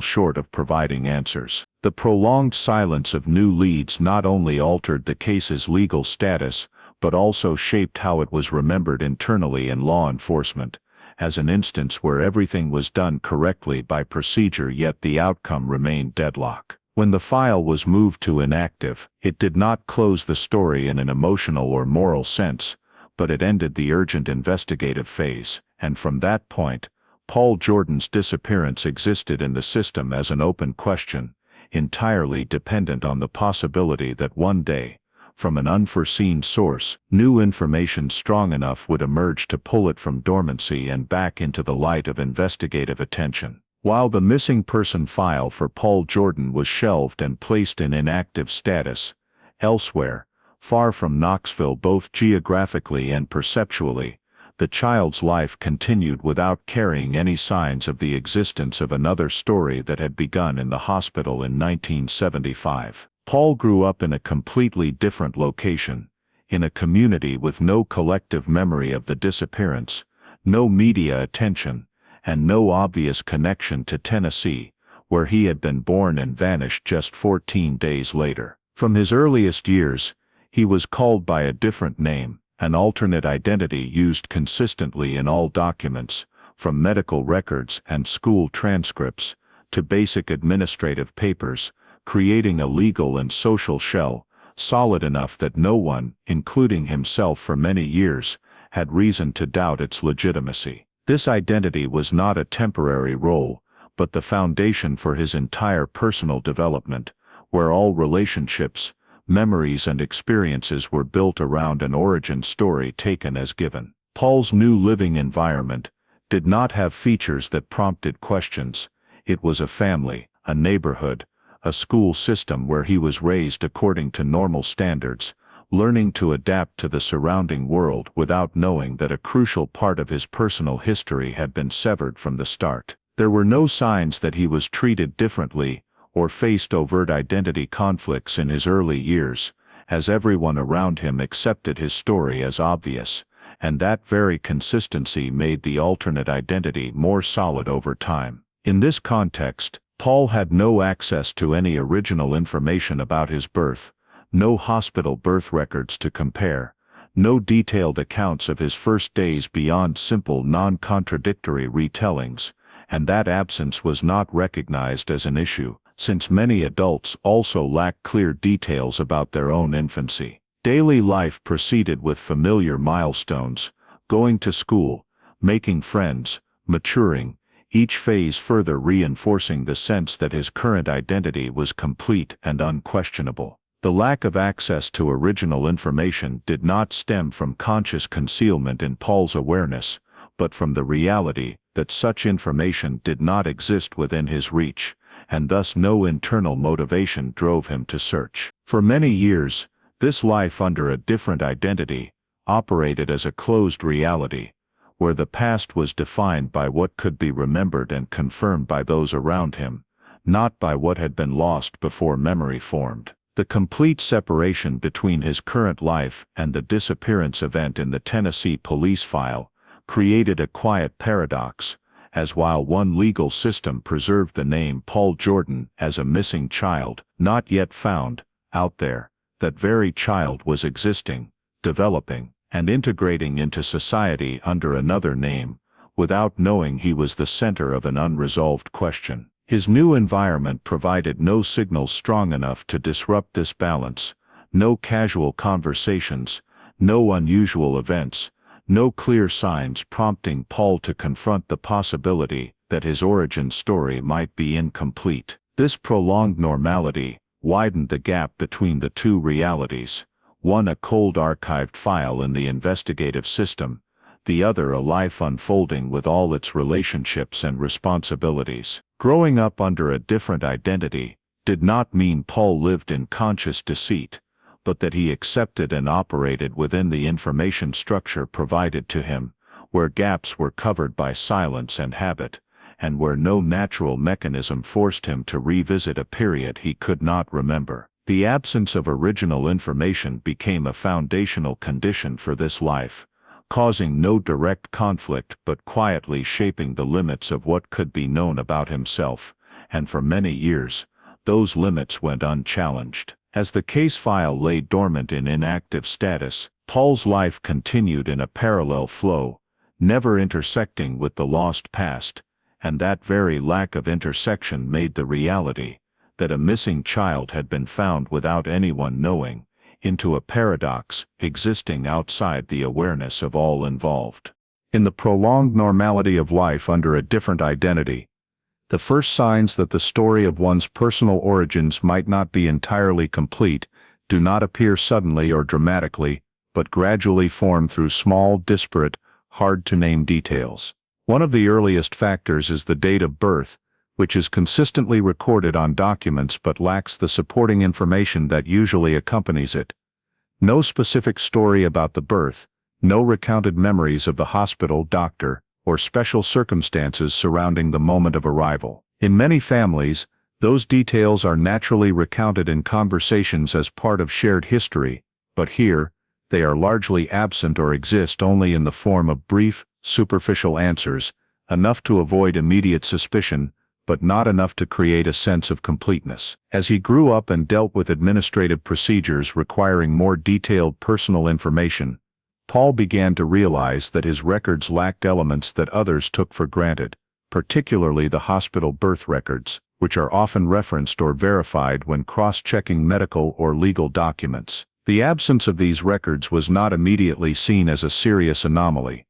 short of providing answers. The prolonged silence of new leads not only altered the case's legal status, but also shaped how it was remembered internally in law enforcement, as an instance where everything was done correctly by procedure yet the outcome remained deadlock. When the file was moved to inactive, it did not close the story in an emotional or moral sense, but it ended the urgent investigative phase, and from that point, Paul Jordan's disappearance existed in the system as an open question, entirely dependent on the possibility that one day, from an unforeseen source, new information strong enough would emerge to pull it from dormancy and back into the light of investigative attention. While the missing person file for Paul Jordan was shelved and placed in inactive status, elsewhere, far from Knoxville both geographically and perceptually, the child's life continued without carrying any signs of the existence of another story that had begun in the hospital in 1975. Paul grew up in a completely different location, in a community with no collective memory of the disappearance, no media attention, and no obvious connection to Tennessee, where he had been born and vanished just 14 days later. From his earliest years, he was called by a different name, an alternate identity used consistently in all documents, from medical records and school transcripts to basic administrative papers, creating a legal and social shell, solid enough that no one, including himself for many years, had reason to doubt its legitimacy. This identity was not a temporary role, but the foundation for his entire personal development, where all relationships, memories and experiences were built around an origin story taken as given. Paul's new living environment did not have features that prompted questions. It was a family, a neighborhood, a school system where he was raised according to normal standards, learning to adapt to the surrounding world without knowing that a crucial part of his personal history had been severed from the start. There were no signs that he was treated differently or faced overt identity conflicts in his early years, as everyone around him accepted his story as obvious, and that very consistency made the alternate identity more solid over time. In this context, Paul had no access to any original information about his birth, no hospital birth records to compare, no detailed accounts of his first days beyond simple non-contradictory retellings, and that absence was not recognized as an issue, since many adults also lack clear details about their own infancy. Daily life proceeded with familiar milestones, going to school, making friends, maturing, each phase further reinforcing the sense that his current identity was complete and unquestionable. The lack of access to original information did not stem from conscious concealment in Paul's awareness, but from the reality that such information did not exist within his reach, and thus no internal motivation drove him to search. For many years, this life under a different identity operated as a closed reality, where the past was defined by what could be remembered and confirmed by those around him, not by what had been lost before memory formed. The complete separation between his current life and the disappearance event in the Tennessee police file created a quiet paradox, as while one legal system preserved the name Paul Jordan as a missing child, not yet found, out there, that very child was existing, developing, and integrating into society under another name, without knowing he was the center of an unresolved question. His new environment provided no signals strong enough to disrupt this balance, no casual conversations, no unusual events, no clear signs prompting Paul to confront the possibility that his origin story might be incomplete. This prolonged normality widened the gap between the two realities, one a cold archived file in the investigative system, the other a life unfolding with all its relationships and responsibilities. Growing up under a different identity did not mean Paul lived in conscious deceit, but that he accepted and operated within the information structure provided to him, where gaps were covered by silence and habit, and where no natural mechanism forced him to revisit a period he could not remember. The absence of original information became a foundational condition for this life, causing no direct conflict but quietly shaping the limits of what could be known about himself, and for many years, those limits went unchallenged. As the case file lay dormant in inactive status, Paul's life continued in a parallel flow, never intersecting with the lost past, and that very lack of intersection made the reality that a missing child had been found without anyone knowing, into a paradox existing outside the awareness of all involved. In the prolonged normality of life under a different identity, the first signs that the story of one's personal origins might not be entirely complete do not appear suddenly or dramatically, but gradually form through small, disparate, hard-to-name details. One of the earliest factors is the date of birth, which is consistently recorded on documents but lacks the supporting information that usually accompanies it. No specific story about the birth, no recounted memories of the hospital, doctor, or special circumstances surrounding the moment of arrival. In many families, those details are naturally recounted in conversations as part of shared history, but here, they are largely absent or exist only in the form of brief, superficial answers, enough to avoid immediate suspicion, but not enough to create a sense of completeness. As he grew up and dealt with administrative procedures requiring more detailed personal information, Paul began to realize that his records lacked elements that others took for granted, particularly the hospital birth records, which are often referenced or verified when cross-checking medical or legal documents. The absence of these records was not immediately seen as a serious anomaly,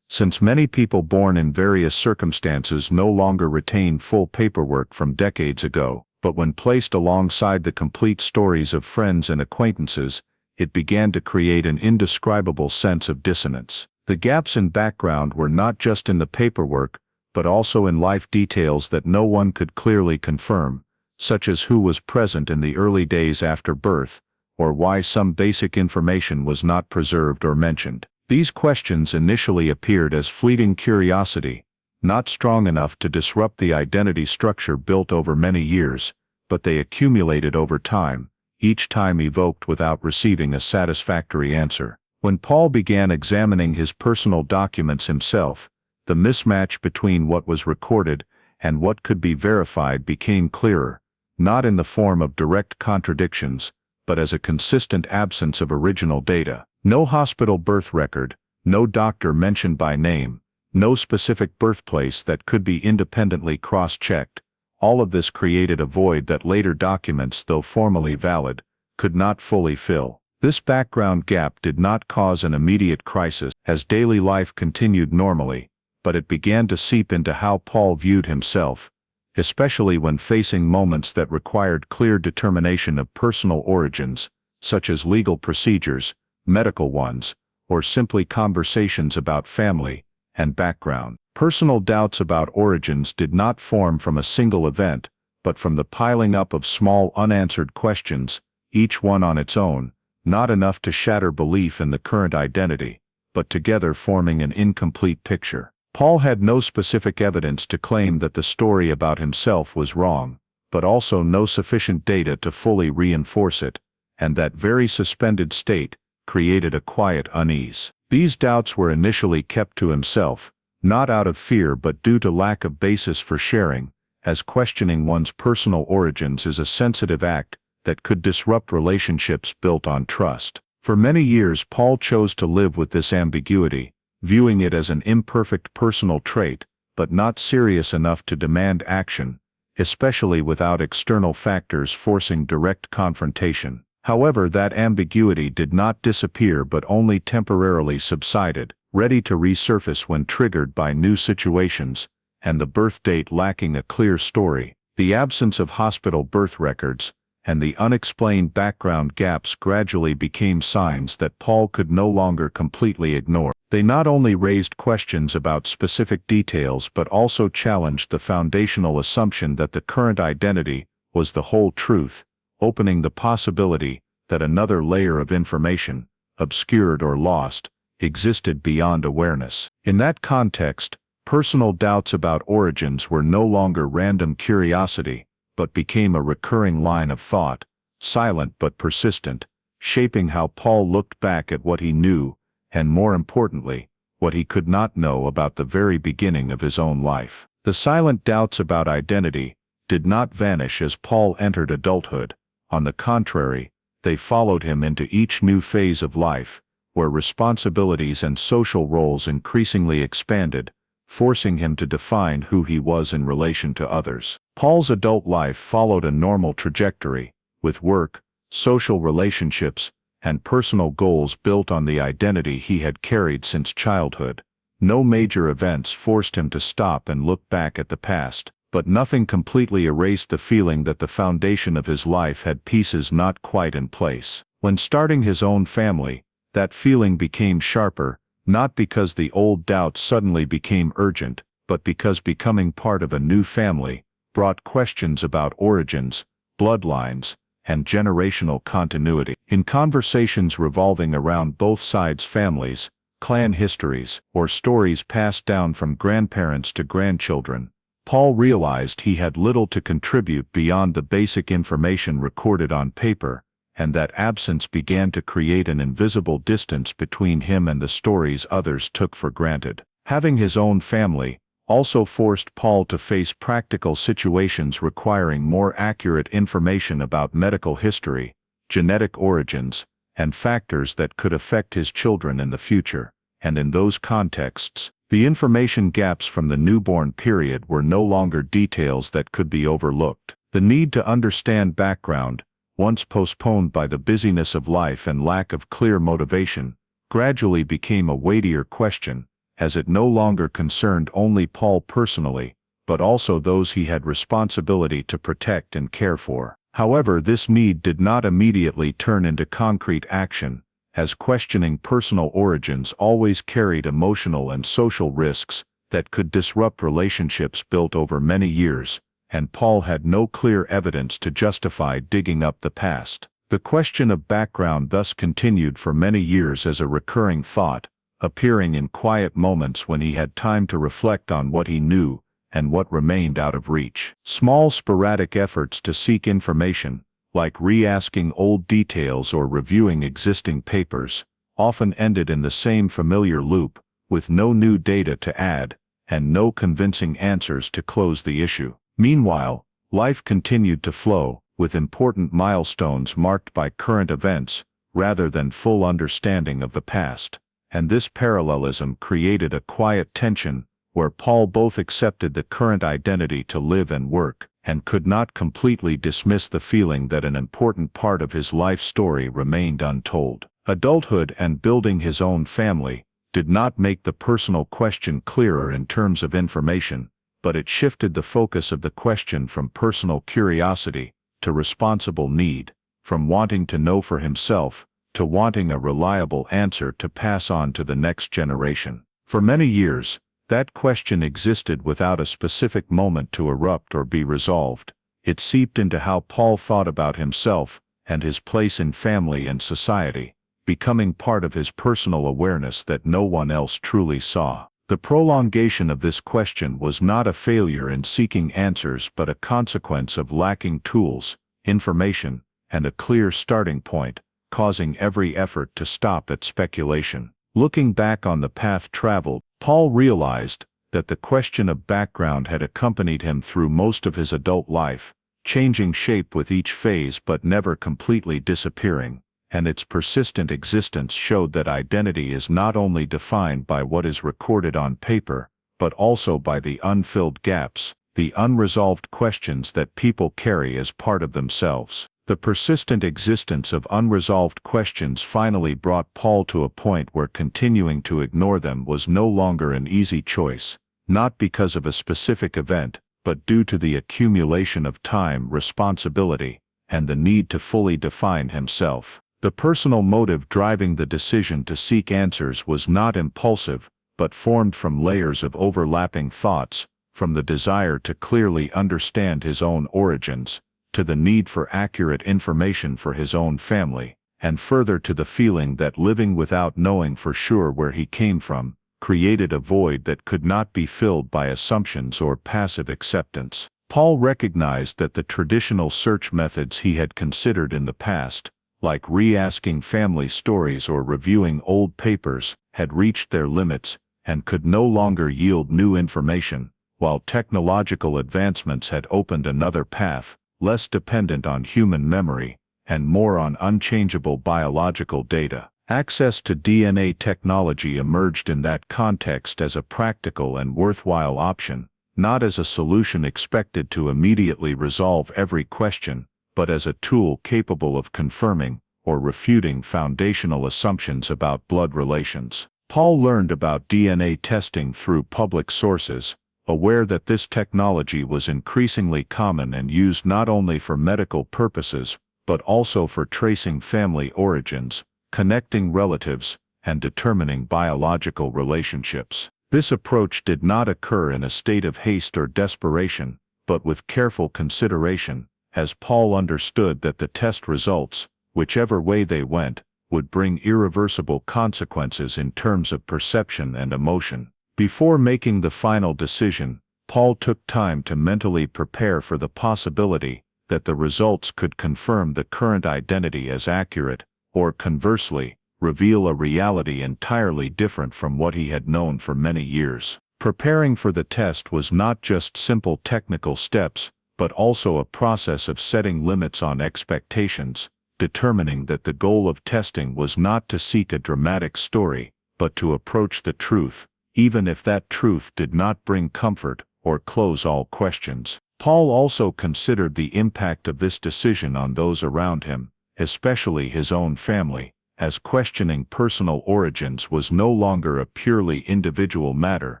since many people born in various circumstances no longer retain full paperwork from decades ago, but when placed alongside the complete stories of friends and acquaintances, it began to create an indescribable sense of dissonance. The gaps in background were not just in the paperwork, but also in life details that no one could clearly confirm, such as who was present in the early days after birth, or why some basic information was not preserved or mentioned. These questions initially appeared as fleeting curiosity, not strong enough to disrupt the identity structure built over many years, but they accumulated over time, each time evoked without receiving a satisfactory answer. When Paul began examining his personal documents himself, the mismatch between what was recorded and what could be verified became clearer, not in the form of direct contradictions, but as a consistent absence of original data. No hospital birth record, no doctor mentioned by name, no specific birthplace that could be independently cross-checked. All of this created a void that later documents, though formally valid, could not fully fill. This background gap did not cause an immediate crisis as daily life continued normally, but it began to seep into how Paul viewed himself, especially when facing moments that required clear determination of personal origins, such as legal procedures, medical ones, or simply conversations about family and background. Personal doubts about origins did not form from a single event, but from the piling up of small unanswered questions, each one on its own, not enough to shatter belief in the current identity, but together forming an incomplete picture. Paul had no specific evidence to claim that the story about himself was wrong, but also no sufficient data to fully reinforce it, and that very suspended state created a quiet unease. These doubts were initially kept to himself, not out of fear but due to lack of basis for sharing, as questioning one's personal origins is a sensitive act that could disrupt relationships built on trust. For many years Paul chose to live with this ambiguity, viewing it as an imperfect personal trait, but not serious enough to demand action, especially without external factors forcing direct confrontation. However, that ambiguity did not disappear but only temporarily subsided, ready to resurface when triggered by new situations, and the birth date lacking a clear story. The absence of hospital birth records, and the unexplained background gaps gradually became signs that Paul could no longer completely ignore. They not only raised questions about specific details but also challenged the foundational assumption that the current identity was the whole truth, opening the possibility that another layer of information, obscured or lost, existed beyond awareness. In that context, personal doubts about origins were no longer random curiosity, but became a recurring line of thought, silent but persistent, shaping how Paul looked back at what he knew, and more importantly, what he could not know about the very beginning of his own life. The silent doubts about identity did not vanish as Paul entered adulthood. On the contrary, they followed him into each new phase of life, where responsibilities and social roles increasingly expanded, forcing him to define who he was in relation to others. Paul's adult life followed a normal trajectory, with work, social relationships, and personal goals built on the identity he had carried since childhood. No major events forced him to stop and look back at the past, but nothing completely erased the feeling that the foundation of his life had pieces not quite in place. When starting his own family, that feeling became sharper, not because the old doubts suddenly became urgent, but because becoming part of a new family brought questions about origins, bloodlines, and generational continuity. In conversations revolving around both sides' families, clan histories, or stories passed down from grandparents to grandchildren, Paul realized he had little to contribute beyond the basic information recorded on paper, and that absence began to create an invisible distance between him and the stories others took for granted. Having his own family also forced Paul to face practical situations requiring more accurate information about medical history, genetic origins, and factors that could affect his children in the future, and in those contexts, the information gaps from the newborn period were no longer details that could be overlooked. The need to understand background, once postponed by the busyness of life and lack of clear motivation, gradually became a weightier question, as it no longer concerned only Paul personally, but also those he had responsibility to protect and care for. However, this need did not immediately turn into concrete action, as questioning personal origins always carried emotional and social risks that could disrupt relationships built over many years, and Paul had no clear evidence to justify digging up the past. The question of background thus continued for many years as a recurring thought, appearing in quiet moments when he had time to reflect on what he knew and what remained out of reach. Small sporadic efforts to seek information, like re-asking old details or reviewing existing papers, often ended in the same familiar loop, with no new data to add, and no convincing answers to close the issue. Meanwhile, life continued to flow, with important milestones marked by current events, rather than full understanding of the past. And this parallelism created a quiet tension, where Paul both accepted the current identity to live and work, and could not completely dismiss the feeling that an important part of his life story remained untold. Adulthood and building his own family did not make the personal question clearer in terms of information, but it shifted the focus of the question from personal curiosity to responsible need, from wanting to know for himself to wanting a reliable answer to pass on to the next generation. For many years, that question existed without a specific moment to erupt or be resolved. It seeped into how Paul thought about himself and his place in family and society, becoming part of his personal awareness that no one else truly saw. The prolongation of this question was not a failure in seeking answers but a consequence of lacking tools, information, and a clear starting point, causing every effort to stop at speculation. Looking back on the path traveled, Paul realized that the question of background had accompanied him through most of his adult life, changing shape with each phase but never completely disappearing, and its persistent existence showed that identity is not only defined by what is recorded on paper, but also by the unfilled gaps, the unresolved questions that people carry as part of themselves. The persistent existence of unresolved questions finally brought Paul to a point where continuing to ignore them was no longer an easy choice, not because of a specific event, but due to the accumulation of time, responsibility, and the need to fully define himself. The personal motive driving the decision to seek answers was not impulsive, but formed from layers of overlapping thoughts, from the desire to clearly understand his own origins, to the need for accurate information for his own family, and further to the feeling that living without knowing for sure where he came from created a void that could not be filled by assumptions or passive acceptance. Paul recognized that the traditional search methods he had considered in the past, like re-asking family stories or reviewing old papers, had reached their limits and could no longer yield new information, while technological advancements had opened another path, less dependent on human memory and more on unchangeable biological data. Access to DNA technology emerged in that context as a practical and worthwhile option, not as a solution expected to immediately resolve every question, but as a tool capable of confirming or refuting foundational assumptions about blood relations. Paul learned about DNA testing through public sources, aware that this technology was increasingly common and used not only for medical purposes, but also for tracing family origins, connecting relatives, and determining biological relationships. This approach did not occur in a state of haste or desperation, but with careful consideration, as Paul understood that the test results, whichever way they went, would bring irreversible consequences in terms of perception and emotion. Before making the final decision, Paul took time to mentally prepare for the possibility that the results could confirm the current identity as accurate, or conversely, reveal a reality entirely different from what he had known for many years. Preparing for the test was not just simple technical steps, but also a process of setting limits on expectations, determining that the goal of testing was not to seek a dramatic story, but to approach the truth, even if that truth did not bring comfort or close all questions. Paul also considered the impact of this decision on those around him, especially his own family, as questioning personal origins was no longer a purely individual matter,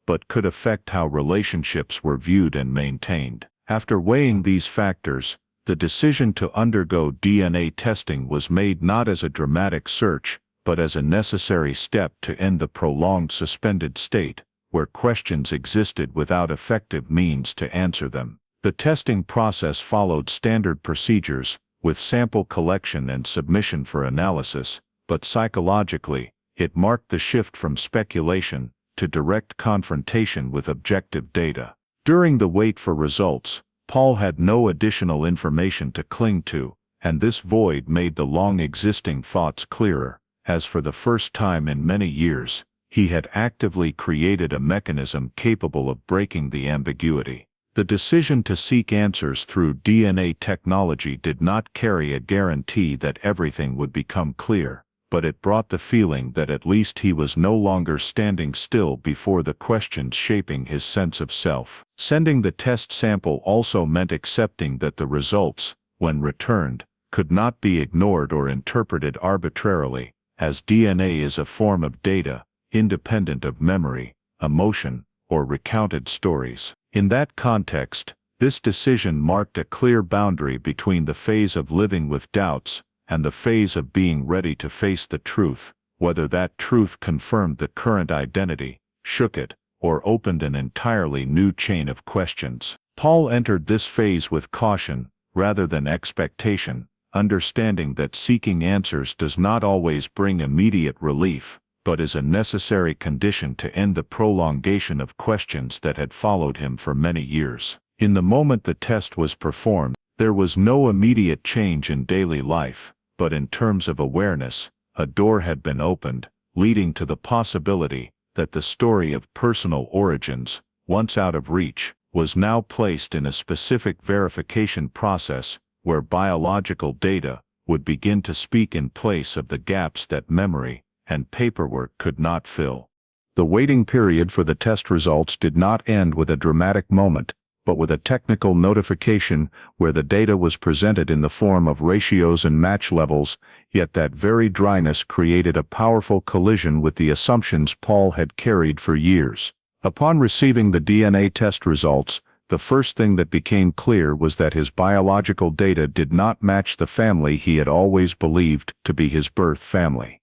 but could affect how relationships were viewed and maintained. After weighing these factors, the decision to undergo DNA testing was made not as a dramatic search, but as a necessary step to end the prolonged suspended state, where questions existed without effective means to answer them. The testing process followed standard procedures, with sample collection and submission for analysis, but psychologically, it marked the shift from speculation to direct confrontation with objective data. During the wait for results, Paul had no additional information to cling to, and this void made the long-existing thoughts clearer, as for the first time in many years, he had actively created a mechanism capable of breaking the ambiguity. The decision to seek answers through DNA technology did not carry a guarantee that everything would become clear, but it brought the feeling that at least he was no longer standing still before the questions shaping his sense of self. Sending the test sample also meant accepting that the results, when returned, could not be ignored or interpreted arbitrarily, as DNA is a form of data, independent of memory, emotion, or recounted stories. In that context, this decision marked a clear boundary between the phase of living with doubts and the phase of being ready to face the truth, whether that truth confirmed the current identity, shook it, or opened an entirely new chain of questions. Paul entered this phase with caution, rather than expectation, understanding that seeking answers does not always bring immediate relief, but is a necessary condition to end the prolongation of questions that had followed him for many years. In the moment the test was performed, there was no immediate change in daily life, but in terms of awareness, a door had been opened, leading to the possibility that the story of personal origins, once out of reach, was now placed in a specific verification process where biological data would begin to speak in place of the gaps that memory and paperwork could not fill. The waiting period for the test results did not end with a dramatic moment, but with a technical notification where the data was presented in the form of ratios and match levels, yet that very dryness created a powerful collision with the assumptions Paul had carried for years. Upon receiving the DNA test results, the first thing that became clear was that his biological data did not match the family he had always believed to be his birth family.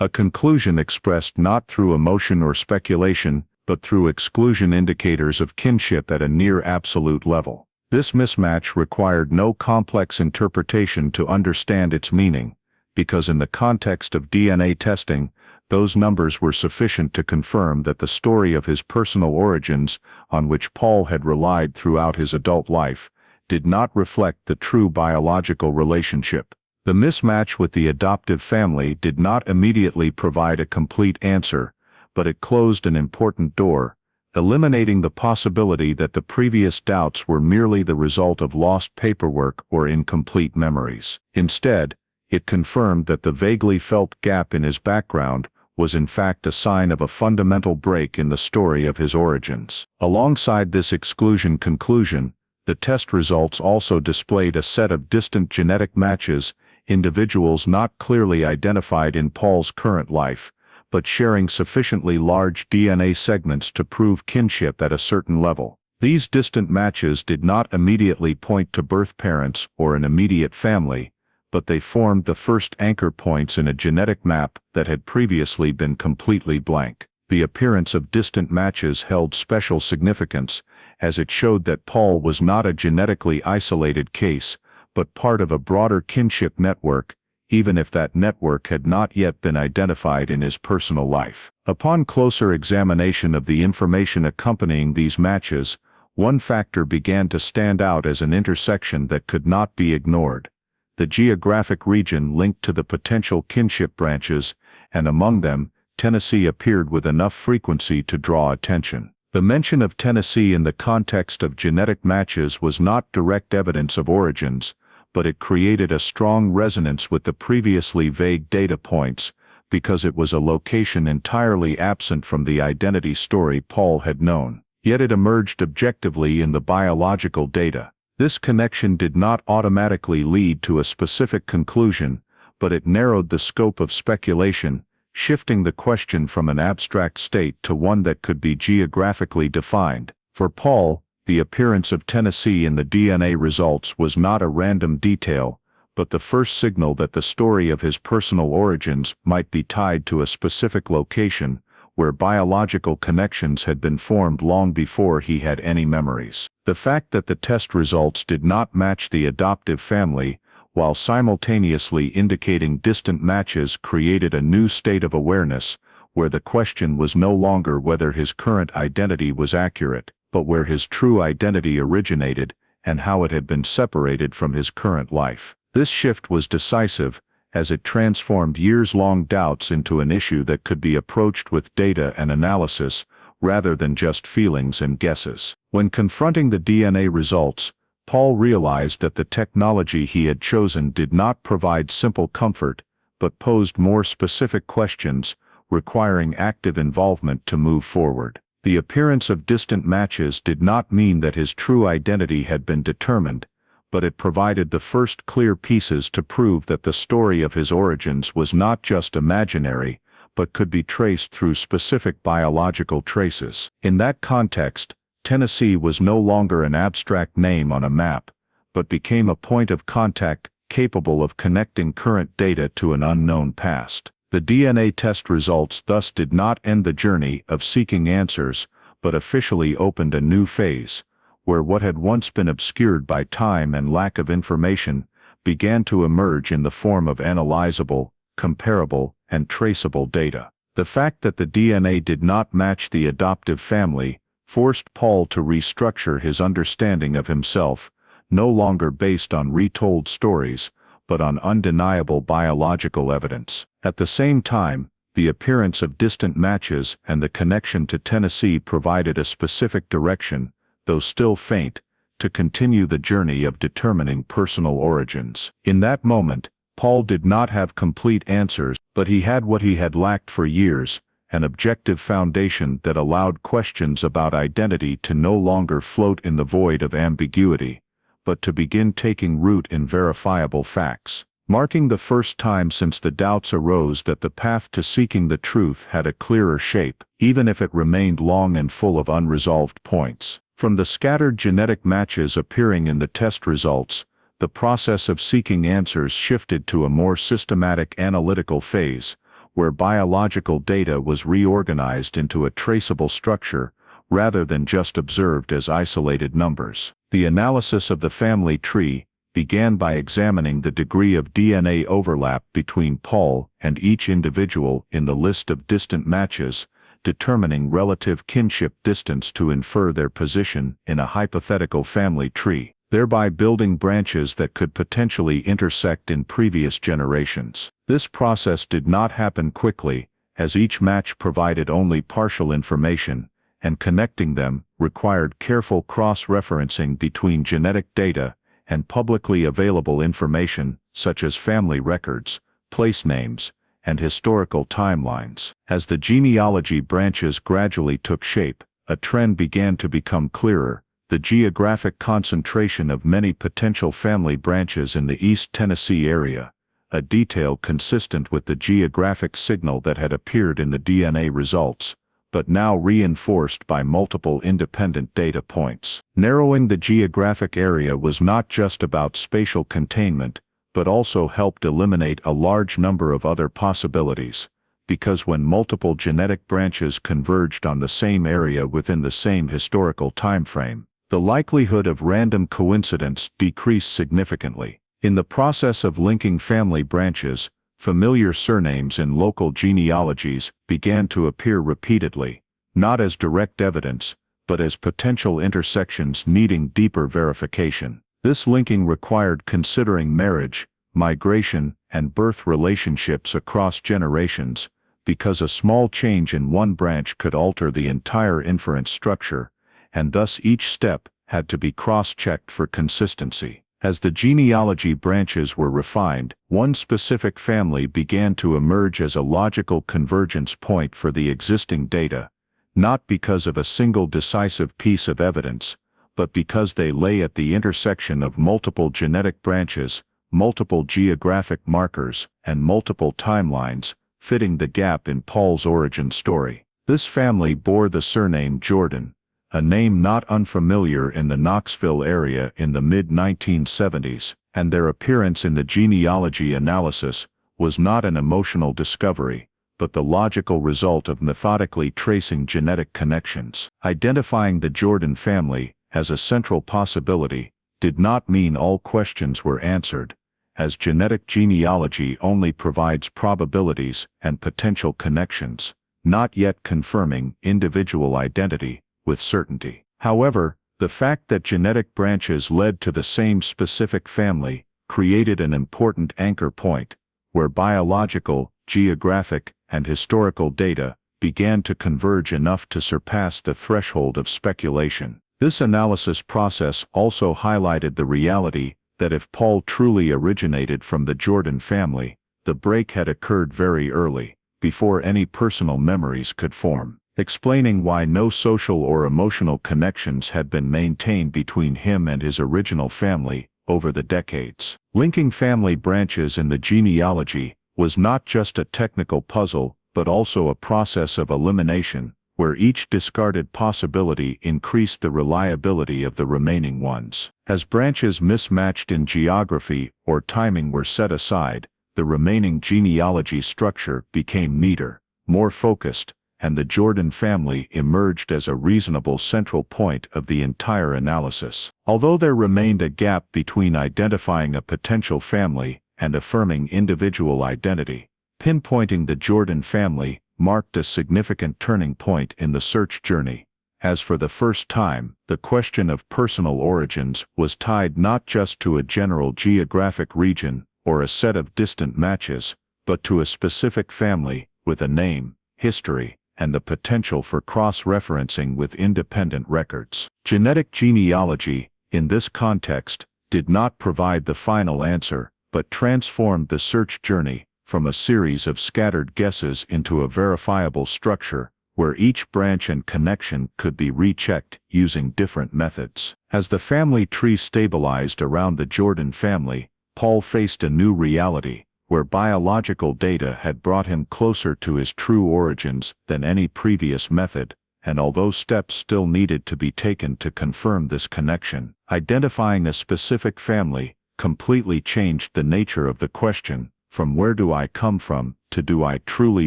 A conclusion expressed not through emotion or speculation, but through exclusion indicators of kinship at a near absolute level. This mismatch required no complex interpretation to understand its meaning, because in the context of DNA testing, those numbers were sufficient to confirm that the story of his personal origins, on which Paul had relied throughout his adult life, did not reflect the true biological relationship. The mismatch with the adoptive family did not immediately provide a complete answer, but it closed an important door, eliminating the possibility that the previous doubts were merely the result of lost paperwork or incomplete memories. Instead, it confirmed that the vaguely felt gap in his background was in fact a sign of a fundamental break in the story of his origins. Alongside this exclusion conclusion, the test results also displayed a set of distant genetic matches, individuals not clearly identified in Paul's current life, but sharing sufficiently large DNA segments to prove kinship at a certain level. These distant matches did not immediately point to birth parents or an immediate family, but they formed the first anchor points in a genetic map that had previously been completely blank. The appearance of distant matches held special significance, as it showed that Paul was not a genetically isolated case, but part of a broader kinship network, even if that network had not yet been identified in his personal life. Upon closer examination of the information accompanying these matches, one factor began to stand out as an intersection that could not be ignored: the geographic region linked to the potential kinship branches, and among them, Tennessee appeared with enough frequency to draw attention. The mention of Tennessee in the context of genetic matches was not direct evidence of origins, but it created a strong resonance with the previously vague data points, because it was a location entirely absent from the identity story Paul had known. Yet it emerged objectively in the biological data. This connection did not automatically lead to a specific conclusion, but it narrowed the scope of speculation, shifting the question from an abstract state to one that could be geographically defined. For Paul, the appearance of Tennessee in the DNA results was not a random detail, but the first signal that the story of his personal origins might be tied to a specific location, where biological connections had been formed long before he had any memories. The fact that the test results did not match the adoptive family, while simultaneously indicating distant matches, created a new state of awareness, where the question was no longer whether his current identity was accurate, but where his true identity originated, and how it had been separated from his current life. This shift was decisive, as it transformed years-long doubts into an issue that could be approached with data and analysis, rather than just feelings and guesses. When confronting the DNA results, Paul realized that the technology he had chosen did not provide simple comfort, but posed more specific questions, requiring active involvement to move forward. The appearance of distant matches did not mean that his true identity had been determined, but it provided the first clear pieces to prove that the story of his origins was not just imaginary, but could be traced through specific biological traces. In that context, Tennessee was no longer an abstract name on a map, but became a point of contact capable of connecting current data to an unknown past. The DNA test results thus did not end the journey of seeking answers, but officially opened a new phase, where what had once been obscured by time and lack of information began to emerge in the form of analyzable, comparable, and traceable data. The fact that the DNA did not match the adoptive family forced Paul to restructure his understanding of himself, no longer based on retold stories, but on undeniable biological evidence. At the same time, the appearance of distant matches and the connection to Tennessee provided a specific direction, though still faint, to continue the journey of determining personal origins. In that moment, Paul did not have complete answers, but he had what he had lacked for years: an objective foundation that allowed questions about identity to no longer float in the void of ambiguity, but to begin taking root in verifiable facts, marking the first time since the doubts arose that the path to seeking the truth had a clearer shape, even if it remained long and full of unresolved points. From the scattered genetic matches appearing in the test results, the process of seeking answers shifted to a more systematic analytical phase, where biological data was reorganized into a traceable structure, rather than just observed as isolated numbers. The analysis of the family tree began by examining the degree of DNA overlap between Paul and each individual in the list of distant matches, determining relative kinship distance to infer their position in a hypothetical family tree, thereby building branches that could potentially intersect in previous generations. This process did not happen quickly, as each match provided only partial information, and connecting them required careful cross-referencing between genetic data and publicly available information such as family records, place names, and historical timelines. As the genealogy branches gradually took shape, a trend began to become clearer: the geographic concentration of many potential family branches in the East Tennessee area, a detail consistent with the geographic signal that had appeared in the DNA results, but now reinforced by multiple independent data points. Narrowing the geographic area was not just about spatial containment, but also helped eliminate a large number of other possibilities, because when multiple genetic branches converged on the same area within the same historical timeframe, the likelihood of random coincidence decreased significantly. In the process of linking family branches, familiar surnames in local genealogies began to appear repeatedly, not as direct evidence, but as potential intersections needing deeper verification. This linking required considering marriage, migration, and birth relationships across generations, because a small change in one branch could alter the entire inference structure, and thus each step had to be cross-checked for consistency. As the genealogy branches were refined, one specific family began to emerge as a logical convergence point for the existing data, not because of a single decisive piece of evidence, but because they lay at the intersection of multiple genetic branches, multiple geographic markers, and multiple timelines, fitting the gap in Paul's origin story. This family bore the surname Jordan, a name not unfamiliar in the Knoxville area in the mid-1970s, and their appearance in the genealogy analysis was not an emotional discovery, but the logical result of methodically tracing genetic connections. Identifying the Jordan family as a central possibility did not mean all questions were answered, as genetic genealogy only provides probabilities and potential connections, not yet confirming individual identity with certainty. However, the fact that genetic branches led to the same specific family created an important anchor point, where biological, geographic, and historical data began to converge enough to surpass the threshold of speculation. This analysis process also highlighted the reality that if Paul truly originated from the Jordan family, the break had occurred very early, before any personal memories could form, explaining why no social or emotional connections had been maintained between him and his original family over the decades. Linking family branches in the genealogy was not just a technical puzzle, but also a process of elimination, where each discarded possibility increased the reliability of the remaining ones. As branches mismatched in geography or timing were set aside, the remaining genealogy structure became neater, more focused, and the Jordan family emerged as a reasonable central point of the entire analysis. Although there remained a gap between identifying a potential family and affirming individual identity, pinpointing the Jordan family marked a significant turning point in the search journey, as for the first time, the question of personal origins was tied not just to a general geographic region or a set of distant matches, but to a specific family with a name, history, and the potential for cross-referencing with independent records. Genetic genealogy, in this context, did not provide the final answer, but transformed the search journey from a series of scattered guesses into a verifiable structure, where each branch and connection could be rechecked using different methods. As the family tree stabilized around the Jordan family, Paul faced a new reality, where biological data had brought him closer to his true origins than any previous method, and although steps still needed to be taken to confirm this connection, identifying a specific family completely changed the nature of the question, from where do I come from to do I truly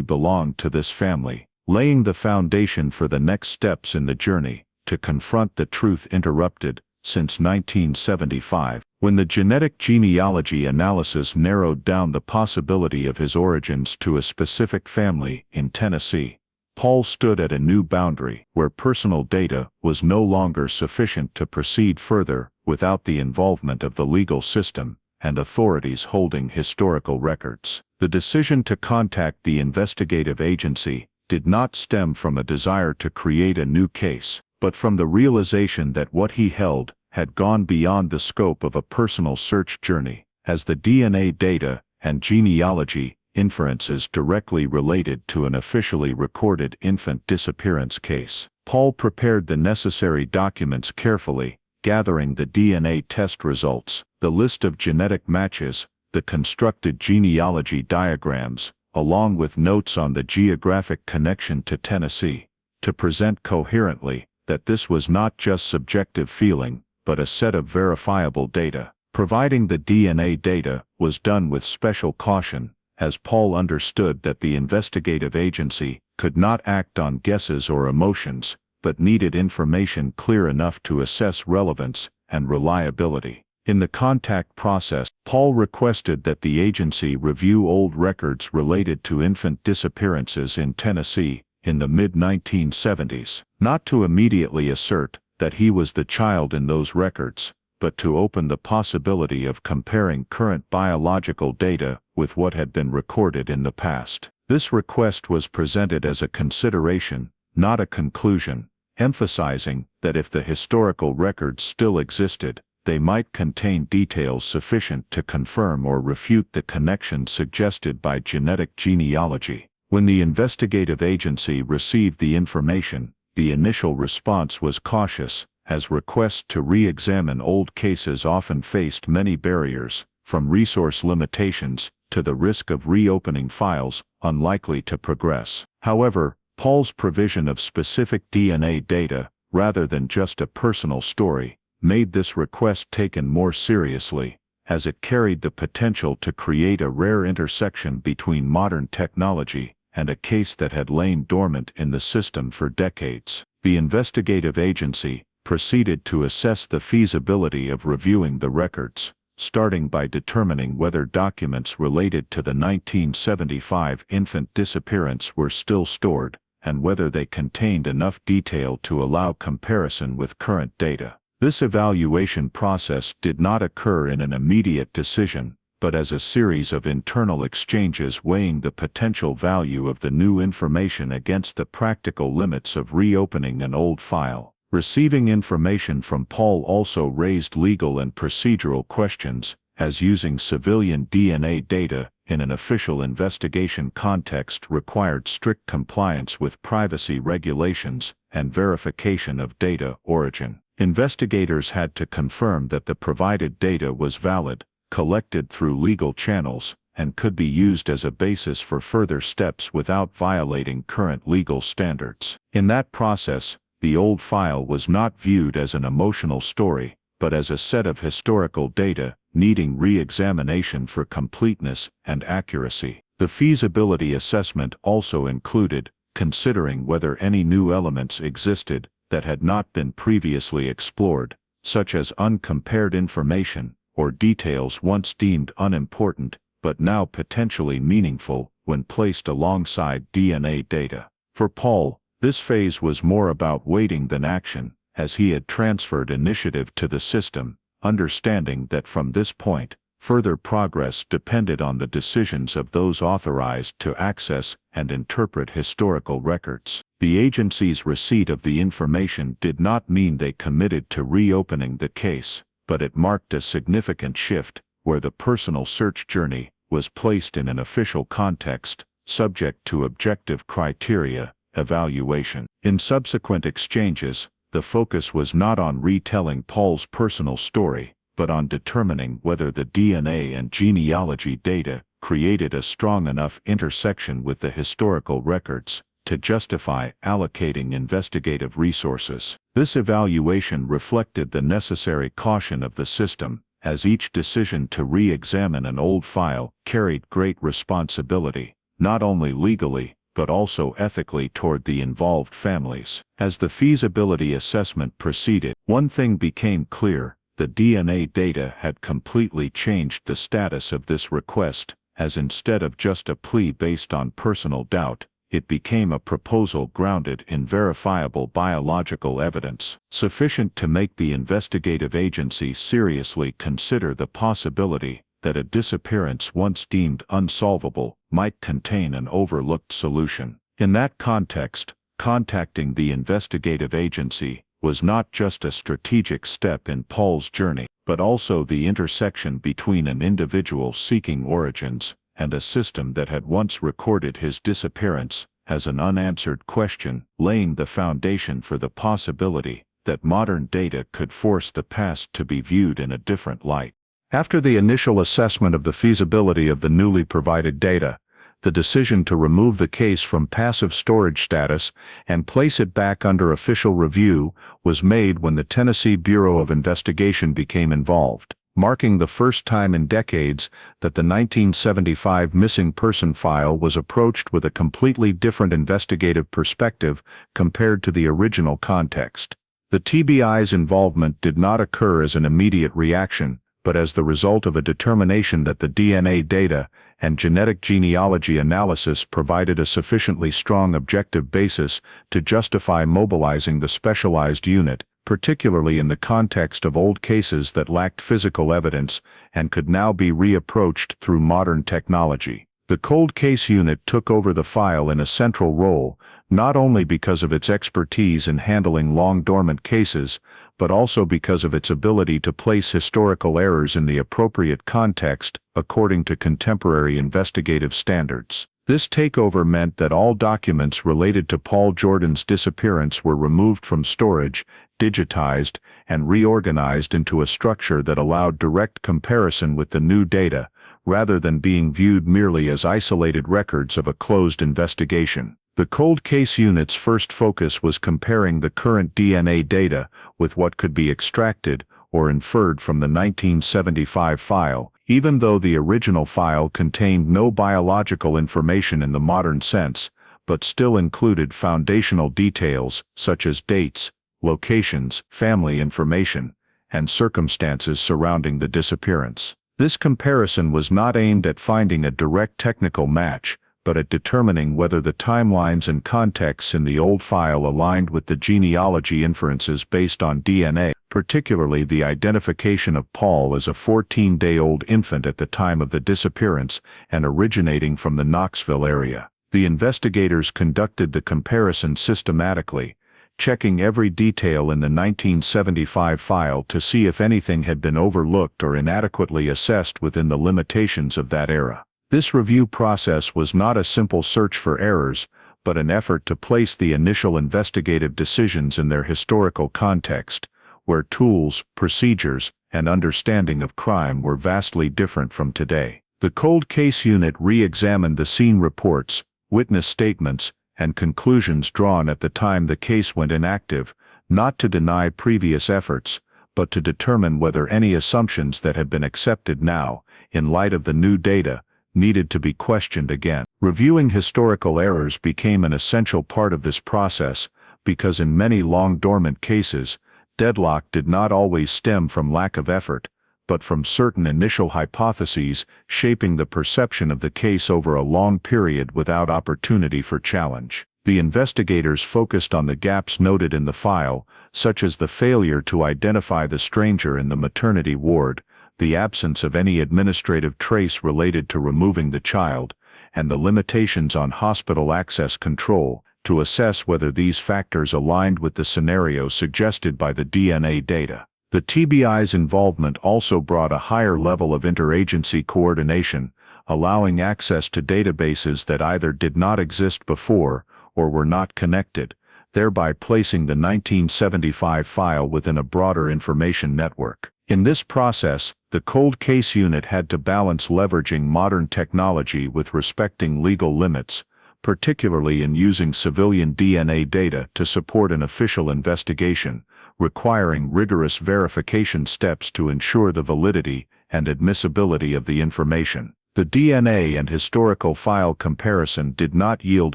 belong to this family. laying the foundation for the next steps in the journey to confront the truth interrupted since 1975, when the genetic genealogy analysis narrowed down the possibility of his origins to a specific family in Tennessee. Paul stood at a new boundary where personal data was no longer sufficient to proceed further without the involvement of the legal system and authorities holding historical records. The decision to contact the investigative agency did not stem from a desire to create a new case, but from the realization that what he held had gone beyond the scope of a personal search journey, as the DNA data and genealogy inferences directly related to an officially recorded infant disappearance case. Paul prepared the necessary documents carefully, gathering the DNA test results, the list of genetic matches, the constructed genealogy diagrams, along with notes on the geographic connection to Tennessee, to present coherently that this was not just subjective feeling, but a set of verifiable data. Providing the DNA data was done with special caution, as Paul understood that the investigative agency could not act on guesses or emotions, but needed information clear enough to assess relevance and reliability. In the contact process, Paul requested that the agency review old records related to infant disappearances in Tennessee in the mid-1970s, not to immediately assert that he was the child in those records, but to open the possibility of comparing current biological data with what had been recorded in the past. This request was presented as a consideration, not a conclusion, emphasizing that if the historical records still existed, they might contain details sufficient to confirm or refute the connection suggested by genetic genealogy. When the investigative agency received the information, the initial response was cautious, as requests to re-examine old cases often faced many barriers, from resource limitations to the risk of reopening files unlikely to progress. However, Paul's provision of specific DNA data, rather than just a personal story, made this request taken more seriously, as it carried the potential to create a rare intersection between modern technology and a case that had lain dormant in the system for decades. The investigative agency proceeded to assess the feasibility of reviewing the records, starting by determining whether documents related to the 1975 infant disappearance were still stored, and whether they contained enough detail to allow comparison with current data. This evaluation process did not occur in an immediate decision, but as a series of internal exchanges weighing the potential value of the new information against the practical limits of reopening an old file. Receiving information from Paul also raised legal and procedural questions, as using civilian DNA data in an official investigation context required strict compliance with privacy regulations and verification of data origin. Investigators had to confirm that the provided data was valid, collected through legal channels, and could be used as a basis for further steps without violating current legal standards. In that process, the old file was not viewed as an emotional story, but as a set of historical data needing re-examination for completeness and accuracy. The feasibility assessment also included considering whether any new elements existed that had not been previously explored, such as uncompared information or details once deemed unimportant but now potentially meaningful when placed alongside DNA data. For Paul, this phase was more about waiting than action, as he had transferred initiative to the system, understanding that from this point, further progress depended on the decisions of those authorized to access and interpret historical records. The agency's receipt of the information did not mean they committed to reopening the case, but it marked a significant shift, where the personal search journey was placed in an official context, subject to objective criteria, evaluation. In subsequent exchanges, the focus was not on retelling Paul's personal story, but on determining whether the DNA and genealogy data created a strong enough intersection with the historical records to justify allocating investigative resources. This evaluation reflected the necessary caution of the system, as each decision to re-examine an old file carried great responsibility, not only legally, but also ethically toward the involved families. As the feasibility assessment proceeded, one thing became clear: the DNA data had completely changed the status of this request, as instead of just a plea based on personal doubt, it became a proposal grounded in verifiable biological evidence, sufficient to make the investigative agency seriously consider the possibility that a disappearance once deemed unsolvable might contain an overlooked solution. In that context, contacting the investigative agency was not just a strategic step in Paul's journey, but also the intersection between an individual seeking origins and a system that had once recorded his disappearance as an unanswered question, laying the foundation for the possibility that modern data could force the past to be viewed in a different light. After the initial assessment of the feasibility of the newly provided data, the decision to remove the case from passive storage status and place it back under official review was made when the Tennessee Bureau of Investigation became involved, marking the first time in decades that the 1975 missing person file was approached with a completely different investigative perspective compared to the original context. The TBI's involvement did not occur as an immediate reaction, but as the result of a determination that the DNA data and genetic genealogy analysis provided a sufficiently strong objective basis to justify mobilizing the specialized unit, particularly in the context of old cases that lacked physical evidence and could now be reapproached through modern technology. The cold case unit took over the file in a central role, not only because of its expertise in handling long-dormant cases, but also because of its ability to place historical errors in the appropriate context according to contemporary investigative standards. This takeover meant that all documents related to Paul Jordan's disappearance were removed from storage, digitized, and reorganized into a structure that allowed direct comparison with the new data, rather than being viewed merely as isolated records of a closed investigation. The cold case unit's first focus was comparing the current DNA data with what could be extracted or inferred from the 1975 file, even though the original file contained no biological information in the modern sense, but still included foundational details such as dates, locations, family information, and circumstances surrounding the disappearance. This comparison was not aimed at finding a direct technical match, but at determining whether the timelines and contexts in the old file aligned with the genealogy inferences based on DNA, particularly the identification of Paul as a 14-day-old infant at the time of the disappearance and originating from the Knoxville area. The investigators conducted the comparison systematically, checking every detail in the 1975 file to see if anything had been overlooked or inadequately assessed within the limitations of that era. This review process was not a simple search for errors, but an effort to place the initial investigative decisions in their historical context, where tools, procedures, and understanding of crime were vastly different from today. The cold case unit re-examined the scene reports, witness statements, and conclusions drawn at the time the case went inactive, not to deny previous efforts, but to determine whether any assumptions that had been accepted now, in light of the new data, needed to be questioned again. Reviewing historical errors became an essential part of this process, because in many long-dormant cases, deadlock did not always stem from lack of effort, but from certain initial hypotheses shaping the perception of the case over a long period without opportunity for challenge. The investigators focused on the gaps noted in the file, such as the failure to identify the stranger in the maternity ward, the absence of any administrative trace related to removing the child, and the limitations on hospital access control, to assess whether these factors aligned with the scenario suggested by the DNA data. The TBI's involvement also brought a higher level of interagency coordination, allowing access to databases that either did not exist before or were not connected, thereby placing the 1975 file within a broader information network. In this process, the cold case unit had to balance leveraging modern technology with respecting legal limits, particularly in using civilian DNA data to support an official investigation, requiring rigorous verification steps to ensure the validity and admissibility of the information. The DNA and historical file comparison did not yield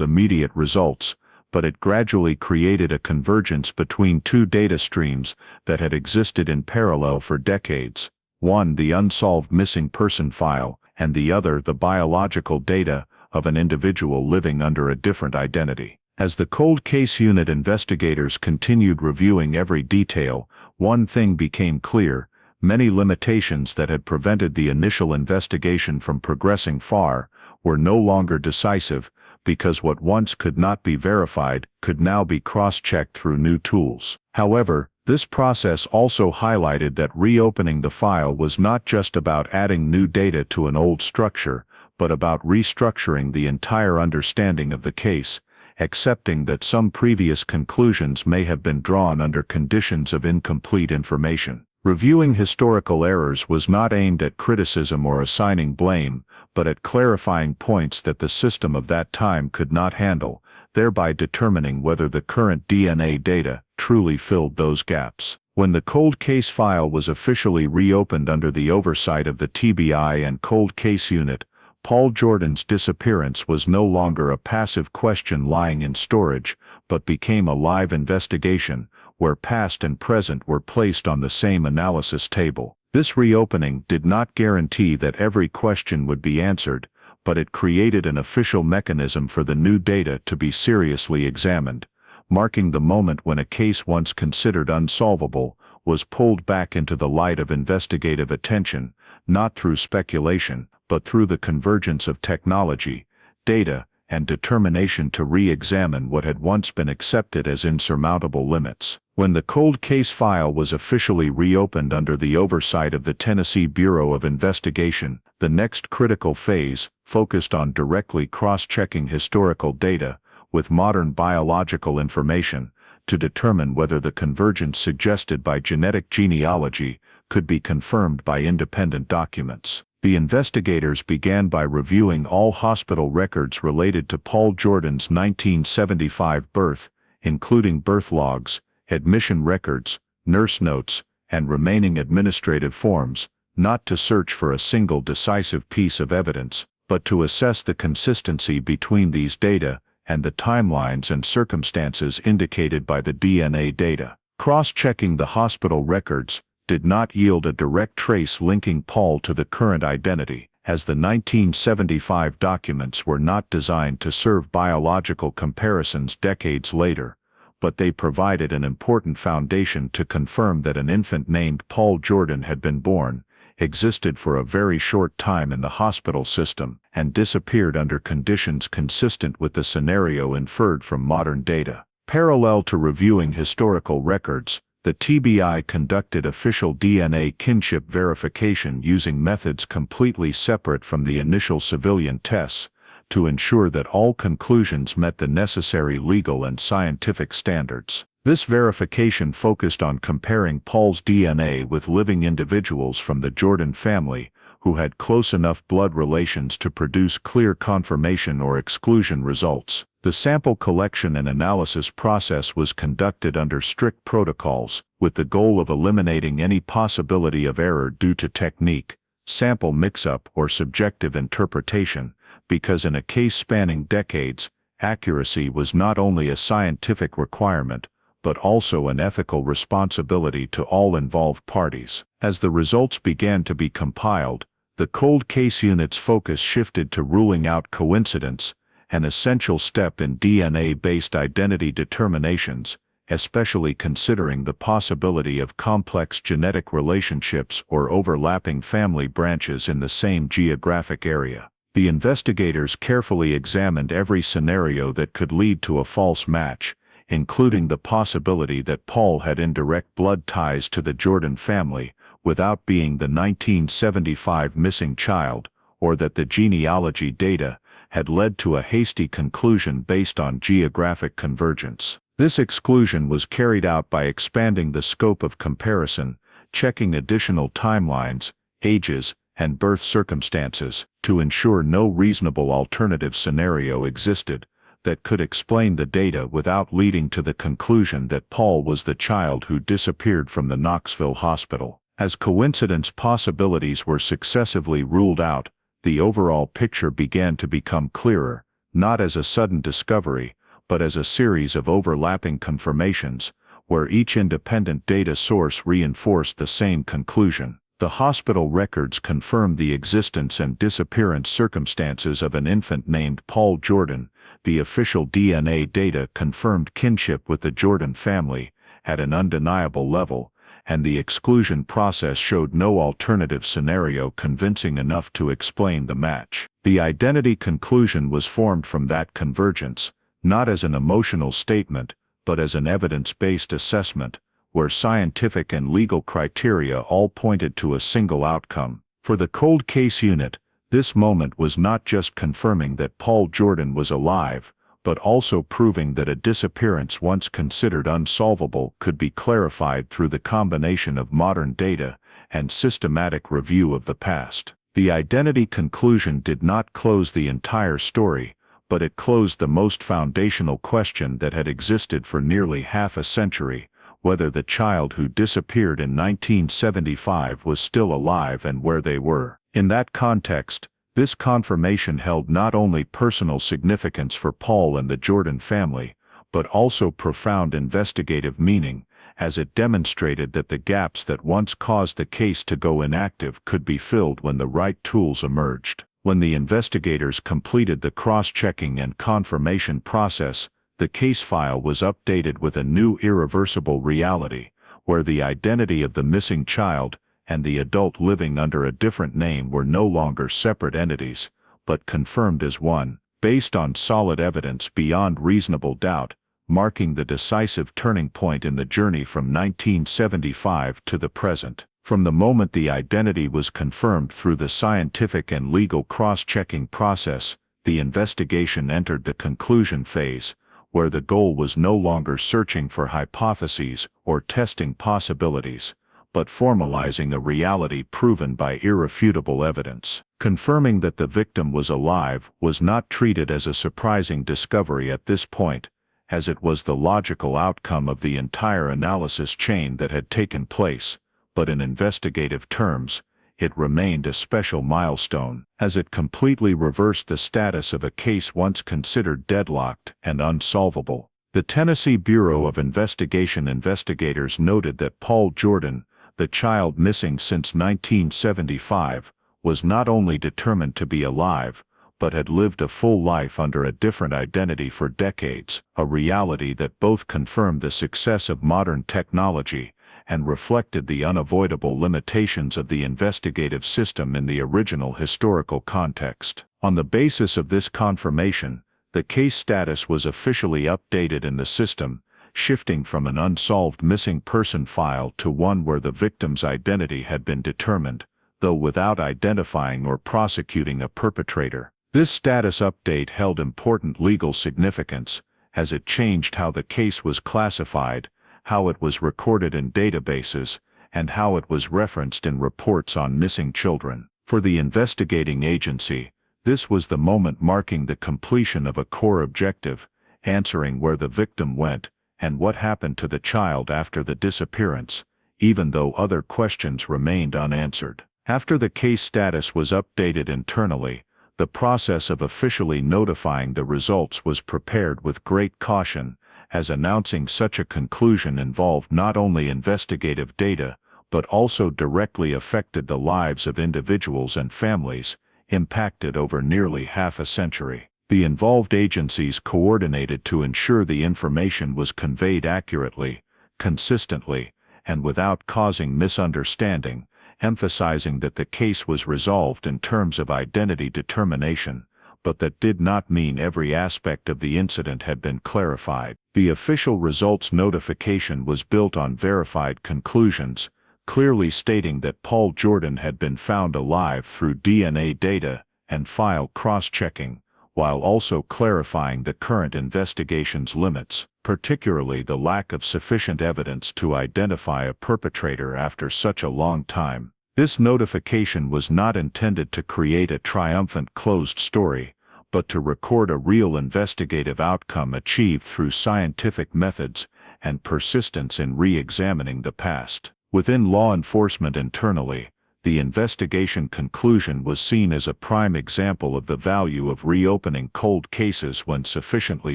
immediate results, but it gradually created a convergence between two data streams that had existed in parallel for decades. One, the unsolved missing person file, and the other, the biological data of an individual living under a different identity. As the cold case unit investigators continued reviewing every detail, one thing became clear: many limitations that had prevented the initial investigation from progressing far were no longer decisive, because what once could not be verified could now be cross-checked through new tools. However, this process also highlighted that reopening the file was not just about adding new data to an old structure, but about restructuring the entire understanding of the case, accepting that some previous conclusions may have been drawn under conditions of incomplete information. Reviewing historical errors was not aimed at criticism or assigning blame, but at clarifying points that the system of that time could not handle, thereby determining whether the current DNA data truly filled those gaps. When the cold case file was officially reopened under the oversight of the TBI and cold case unit, Paul Jordan's disappearance was no longer a passive question lying in storage, but became a live investigation, where past and present were placed on the same analysis table. This reopening did not guarantee that every question would be answered, but it created an official mechanism for the new data to be seriously examined, marking the moment when a case once considered unsolvable was pulled back into the light of investigative attention, not through speculation, but through the convergence of technology, data, and determination to re-examine what had once been accepted as insurmountable limits. When the cold case file was officially reopened under the oversight of the Tennessee Bureau of Investigation, the next critical phase focused on directly cross-checking historical data with modern biological information to determine whether the convergence suggested by genetic genealogy could be confirmed by independent documents. The investigators began by reviewing all hospital records related to Paul Jordan's 1975 birth, including birth logs, admission records, nurse notes, and remaining administrative forms, not to search for a single decisive piece of evidence, but to assess the consistency between these data and the timelines and circumstances indicated by the DNA data. Cross-checking the hospital records did not yield a direct trace linking Paul to the current identity, as the 1975 documents were not designed to serve biological comparisons decades later, but they provided an important foundation to confirm that an infant named Paul Jordan had been born, existed for a very short time in the hospital system, and disappeared under conditions consistent with the scenario inferred from modern data. Parallel to reviewing historical records, the TBI conducted official DNA kinship verification using methods completely separate from the initial civilian tests, to ensure that all conclusions met the necessary legal and scientific standards. This verification focused on comparing Paul's DNA with living individuals from the Jordan family who had close enough blood relations to produce clear confirmation or exclusion results. The sample collection and analysis process was conducted under strict protocols, with the goal of eliminating any possibility of error due to technique, sample mix-up, or subjective interpretation, because in a case spanning decades, accuracy was not only a scientific requirement, but also an ethical responsibility to all involved parties. As the results began to be compiled, the cold case unit's focus shifted to ruling out coincidence, an essential step in DNA-based identity determinations, especially considering the possibility of complex genetic relationships or overlapping family branches in the same geographic area. The investigators carefully examined every scenario that could lead to a false match, including the possibility that Paul had indirect blood ties to the Jordan family without being the 1975 missing child, or that the genealogy data had led to a hasty conclusion based on geographic convergence. This exclusion was carried out by expanding the scope of comparison, checking additional timelines, ages, and birth circumstances, to ensure no reasonable alternative scenario existed that could explain the data without leading to the conclusion that Paul was the child who disappeared from the Knoxville hospital. As coincidence possibilities were successively ruled out, the overall picture began to become clearer, not as a sudden discovery, but as a series of overlapping confirmations, where each independent data source reinforced the same conclusion. The hospital records confirmed the existence and disappearance circumstances of an infant named Paul Jordan. The official DNA data confirmed kinship with the Jordan family at an undeniable level, and the exclusion process showed no alternative scenario convincing enough to explain the match. The identity conclusion was formed from that convergence, not as an emotional statement, but as an evidence-based assessment, where scientific and legal criteria all pointed to a single outcome. For the cold case unit, this moment was not just confirming that Paul Jordan was alive, but also proving that a disappearance once considered unsolvable could be clarified through the combination of modern data and systematic review of the past. The identity conclusion did not close the entire story, but it closed the most foundational question that had existed for nearly half a century: whether the child who disappeared in 1975 was still alive and where they were. In that context, this confirmation held not only personal significance for Paul and the Jordan family, but also profound investigative meaning, as it demonstrated that the gaps that once caused the case to go inactive could be filled when the right tools emerged. When the investigators completed the cross-checking and confirmation process, the case file was updated with a new irreversible reality, where the identity of the missing child and the adult living under a different name were no longer separate entities, but confirmed as one, based on solid evidence beyond reasonable doubt, marking the decisive turning point in the journey from 1975 to the present. From the moment the identity was confirmed through the scientific and legal cross-checking process, the investigation entered the conclusion phase, where the goal was no longer searching for hypotheses or testing possibilities, but formalizing a reality proven by irrefutable evidence. Confirming that the victim was alive was not treated as a surprising discovery at this point, as it was the logical outcome of the entire analysis chain that had taken place, but in investigative terms, it remained a special milestone, as it completely reversed the status of a case once considered deadlocked and unsolvable. The Tennessee Bureau of Investigation investigators noted that Paul Jordan, the child missing since 1975, was not only determined to be alive, but had lived a full life under a different identity for decades, a reality that both confirmed the success of modern technology and reflected the unavoidable limitations of the investigative system in the original historical context. On the basis of this confirmation, the case status was officially updated in the system, shifting from an unsolved missing person file to one where the victim's identity had been determined, though without identifying or prosecuting a perpetrator. This status update held important legal significance, as it changed how the case was classified, how it was recorded in databases, and how it was referenced in reports on missing children. For the investigating agency, this was the moment marking the completion of a core objective, answering where the victim went and what happened to the child after the disappearance, even though other questions remained unanswered. After the case status was updated internally, the process of officially notifying the results was prepared with great caution, as announcing such a conclusion involved not only investigative data, but also directly affected the lives of individuals and families, impacted over nearly half a century. The involved agencies coordinated to ensure the information was conveyed accurately, consistently, and without causing misunderstanding, emphasizing that the case was resolved in terms of identity determination, but that did not mean every aspect of the incident had been clarified. The official results notification was built on verified conclusions, clearly stating that Paul Jordan had been found alive through DNA data and file cross-checking, while also clarifying the current investigation's limits, particularly the lack of sufficient evidence to identify a perpetrator after such a long time. This notification was not intended to create a triumphant closed story, but to record a real investigative outcome achieved through scientific methods and persistence in re-examining the past. Within law enforcement internally, The investigation conclusion was seen as a prime example of the value of reopening cold cases when sufficiently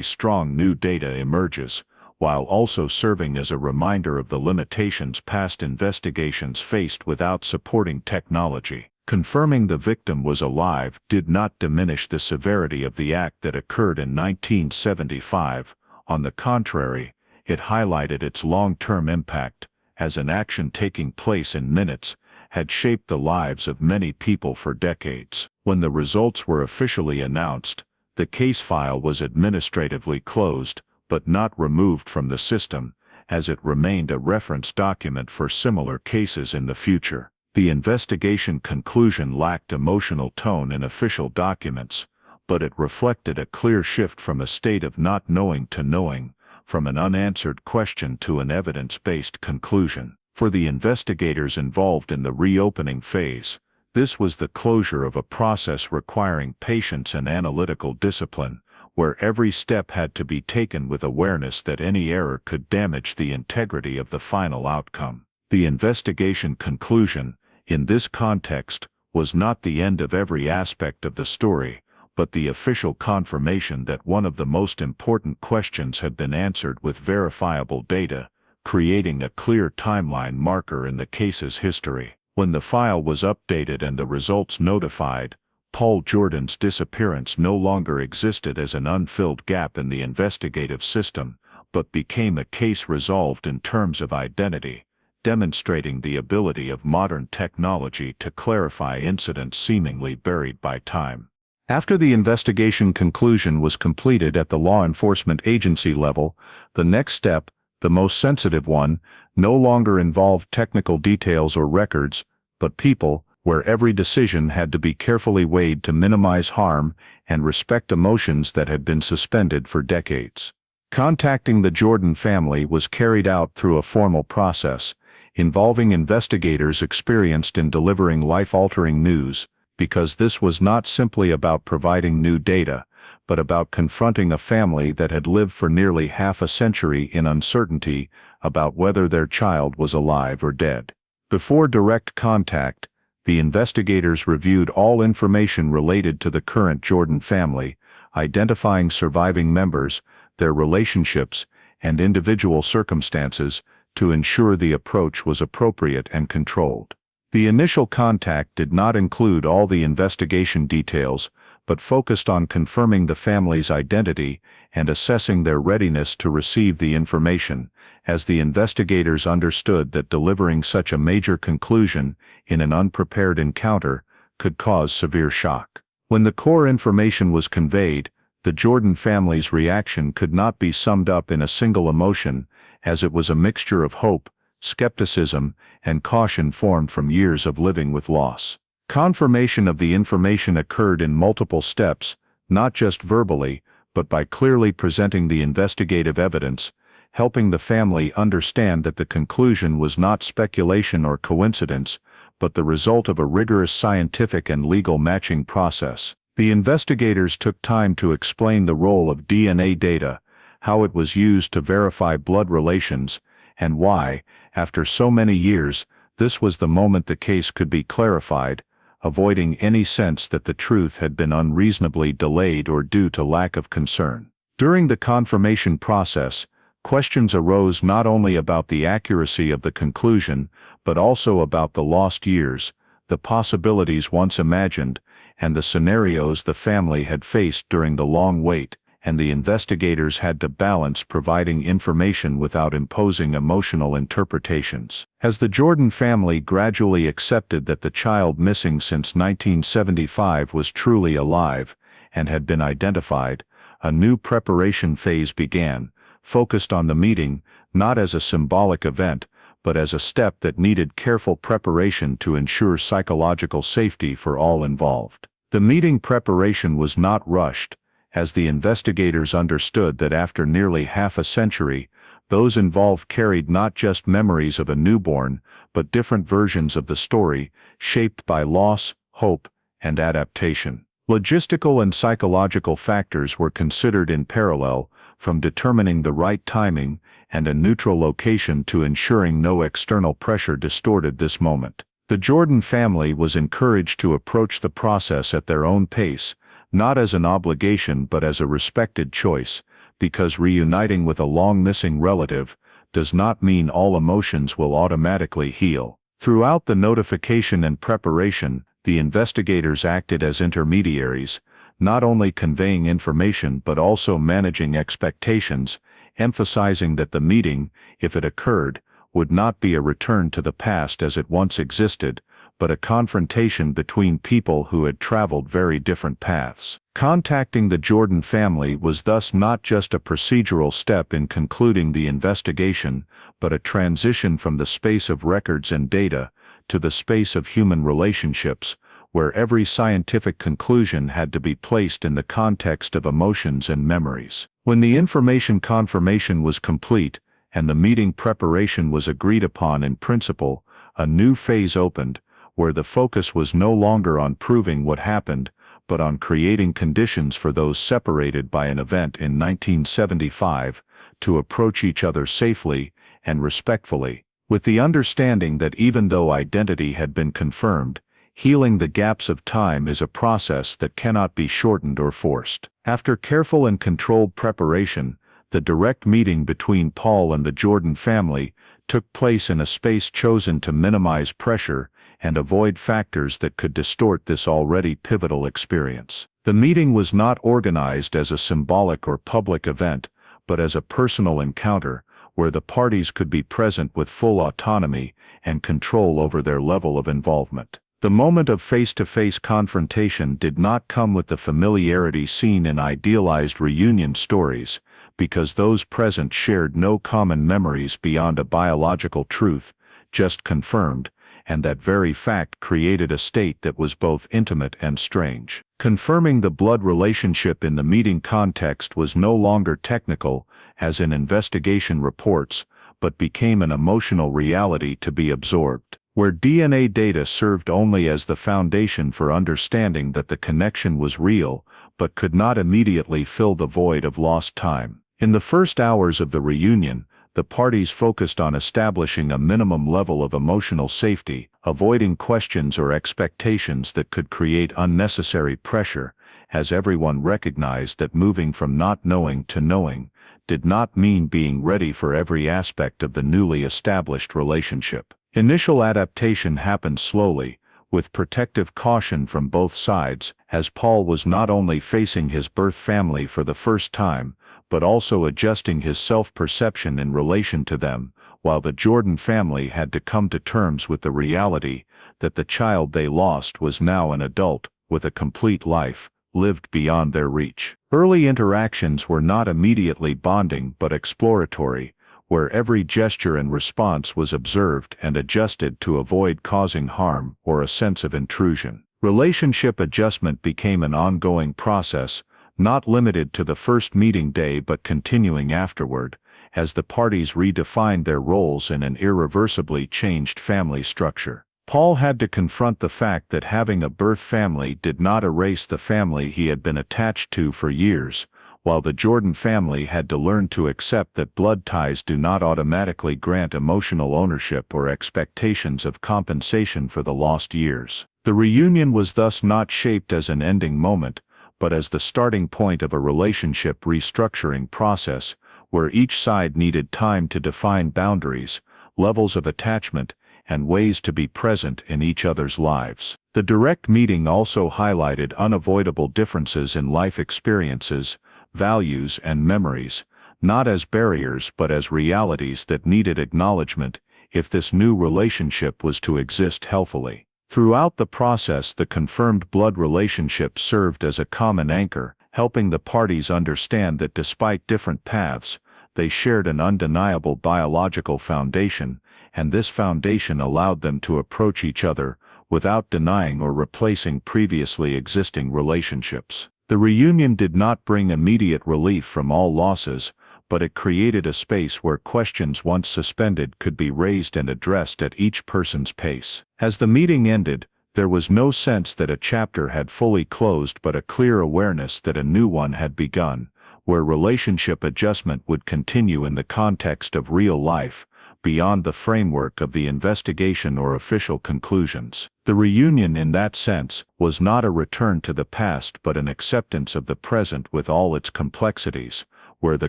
strong new data emerges, while also serving as a reminder of the limitations past investigations faced without supporting technology. Confirming the victim was alive did not diminish the severity of the act that occurred in 1975. On the contrary, it highlighted its long-term impact, as an action taking place in minutes had shaped the lives of many people for decades. When the results were officially announced, the case file was administratively closed, but not removed from the system, as it remained a reference document for similar cases in the future. The investigation conclusion lacked emotional tone in official documents, but it reflected a clear shift from a state of not knowing to knowing, from an unanswered question to an evidence-based conclusion. For the investigators involved in the reopening phase, this was the closure of a process requiring patience and analytical discipline, where every step had to be taken with awareness that any error could damage the integrity of the final outcome. The investigation conclusion, in this context, was not the end of every aspect of the story, but the official confirmation that one of the most important questions had been answered with verifiable data, creating a clear timeline marker in the case's history. When the file was updated and the results notified, Paul Jordan's disappearance no longer existed as an unfilled gap in the investigative system, but became a case resolved in terms of identity, demonstrating the ability of modern technology to clarify incidents seemingly buried by time. After the investigation conclusion was completed at the law enforcement agency level, the next step, the most sensitive one, no longer involved technical details or records, but people, where every decision had to be carefully weighed to minimize harm and respect emotions that had been suspended for decades. Contacting the Jordan family was carried out through a formal process, involving investigators experienced in delivering life-altering news, because this was not simply about providing new data, but about confronting a family that had lived for nearly half a century in uncertainty about whether their child was alive or dead. Before direct contact, the investigators reviewed all information related to the current Jordan family, identifying surviving members, their relationships, and individual circumstances, to ensure the approach was appropriate and controlled. The initial contact did not include all the investigation details, but focused on confirming the family's identity and assessing their readiness to receive the information, as the investigators understood that delivering such a major conclusion in an unprepared encounter could cause severe shock. When the core information was conveyed, the Jordan family's reaction could not be summed up in a single emotion, as it was a mixture of hope, skepticism, and caution formed from years of living with loss. Confirmation of the information occurred in multiple steps, not just verbally, but by clearly presenting the investigative evidence, helping the family understand that the conclusion was not speculation or coincidence, but the result of a rigorous scientific and legal matching process. The investigators took time to explain the role of DNA data, how it was used to verify blood relations, and why, after so many years, this was the moment the case could be clarified, avoiding any sense that the truth had been unreasonably delayed or due to lack of concern. During the confirmation process, questions arose not only about the accuracy of the conclusion, but also about the lost years, the possibilities once imagined, and the scenarios the family had faced during the long wait, and the investigators had to balance providing information without imposing emotional interpretations. As the Jordan family gradually accepted that the child missing since 1975 was truly alive and had been identified, a new preparation phase began, focused on the meeting, not as a symbolic event, but as a step that needed careful preparation to ensure psychological safety for all involved. The meeting preparation was not rushed, as the investigators understood that after nearly half a century, those involved carried not just memories of a newborn, but different versions of the story, shaped by loss, hope, and adaptation. Logistical and psychological factors were considered in parallel, from determining the right timing and a neutral location to ensuring no external pressure distorted this moment. The Jordan family was encouraged to approach the process at their own pace, not as an obligation but as a respected choice, because reuniting with a long-missing relative does not mean all emotions will automatically heal. Throughout the notification and preparation, the investigators acted as intermediaries, not only conveying information but also managing expectations, emphasizing that the meeting, if it occurred, would not be a return to the past as it once existed, but a confrontation between people who had traveled very different paths. Contacting the Jordan family was thus not just a procedural step in concluding the investigation, but a transition from the space of records and data to the space of human relationships, where every scientific conclusion had to be placed in the context of emotions and memories. When the information confirmation was complete, and the meeting preparation was agreed upon in principle, a new phase opened, where the focus was no longer on proving what happened, but on creating conditions for those separated by an event in 1975 to approach each other safely and respectfully, with the understanding that even though identity had been confirmed, healing the gaps of time is a process that cannot be shortened or forced. After careful and controlled preparation, the direct meeting between Paul and the Jordan family took place in a space chosen to minimize pressure and avoid factors that could distort this already pivotal experience. The meeting was not organized as a symbolic or public event, but as a personal encounter, where the parties could be present with full autonomy and control over their level of involvement. The moment of face-to-face confrontation did not come with the familiarity seen in idealized reunion stories, because those present shared no common memories beyond a biological truth, just confirmed, and that very fact created a state that was both intimate and strange. Confirming the blood relationship in the meeting context was no longer technical, as in investigation reports, but became an emotional reality to be absorbed, where DNA data served only as the foundation for understanding that the connection was real, but could not immediately fill the void of lost time. In the first hours of the reunion, the parties focused on establishing a minimum level of emotional safety, avoiding questions or expectations that could create unnecessary pressure, as everyone recognized that moving from not knowing to knowing did not mean being ready for every aspect of the newly established relationship. Initial adaptation happened slowly, with protective caution from both sides, as Paul was not only facing his birth family for the first time, but also adjusting his self-perception in relation to them, while the Jordan family had to come to terms with the reality that the child they lost was now an adult, with a complete life, lived beyond their reach. Early interactions were not immediately bonding but exploratory, where every gesture and response was observed and adjusted to avoid causing harm or a sense of intrusion. Relationship adjustment became an ongoing process, not limited to the first meeting day but continuing afterward, as the parties redefined their roles in an irreversibly changed family structure. Paul had to confront the fact that having a birth family did not erase the family he had been attached to for years, while the Jordan family had to learn to accept that blood ties do not automatically grant emotional ownership or expectations of compensation for the lost years. The reunion was thus not shaped as an ending moment, but as the starting point of a relationship restructuring process, where each side needed time to define boundaries, levels of attachment, and ways to be present in each other's lives. The direct meeting also highlighted unavoidable differences in life experiences, values, and memories, not as barriers but as realities that needed acknowledgement if this new relationship was to exist healthily. Throughout the process, the confirmed blood relationship served as a common anchor, helping the parties understand that despite different paths, they shared an undeniable biological foundation, and this foundation allowed them to approach each other without denying or replacing previously existing relationships. The reunion did not bring immediate relief from all losses, but it created a space where questions once suspended could be raised and addressed at each person's pace. As the meeting ended, there was no sense that a chapter had fully closed but a clear awareness that a new one had begun, where relationship adjustment would continue in the context of real life, beyond the framework of the investigation or official conclusions. The reunion in that sense was not a return to the past but an acceptance of the present with all its complexities, where the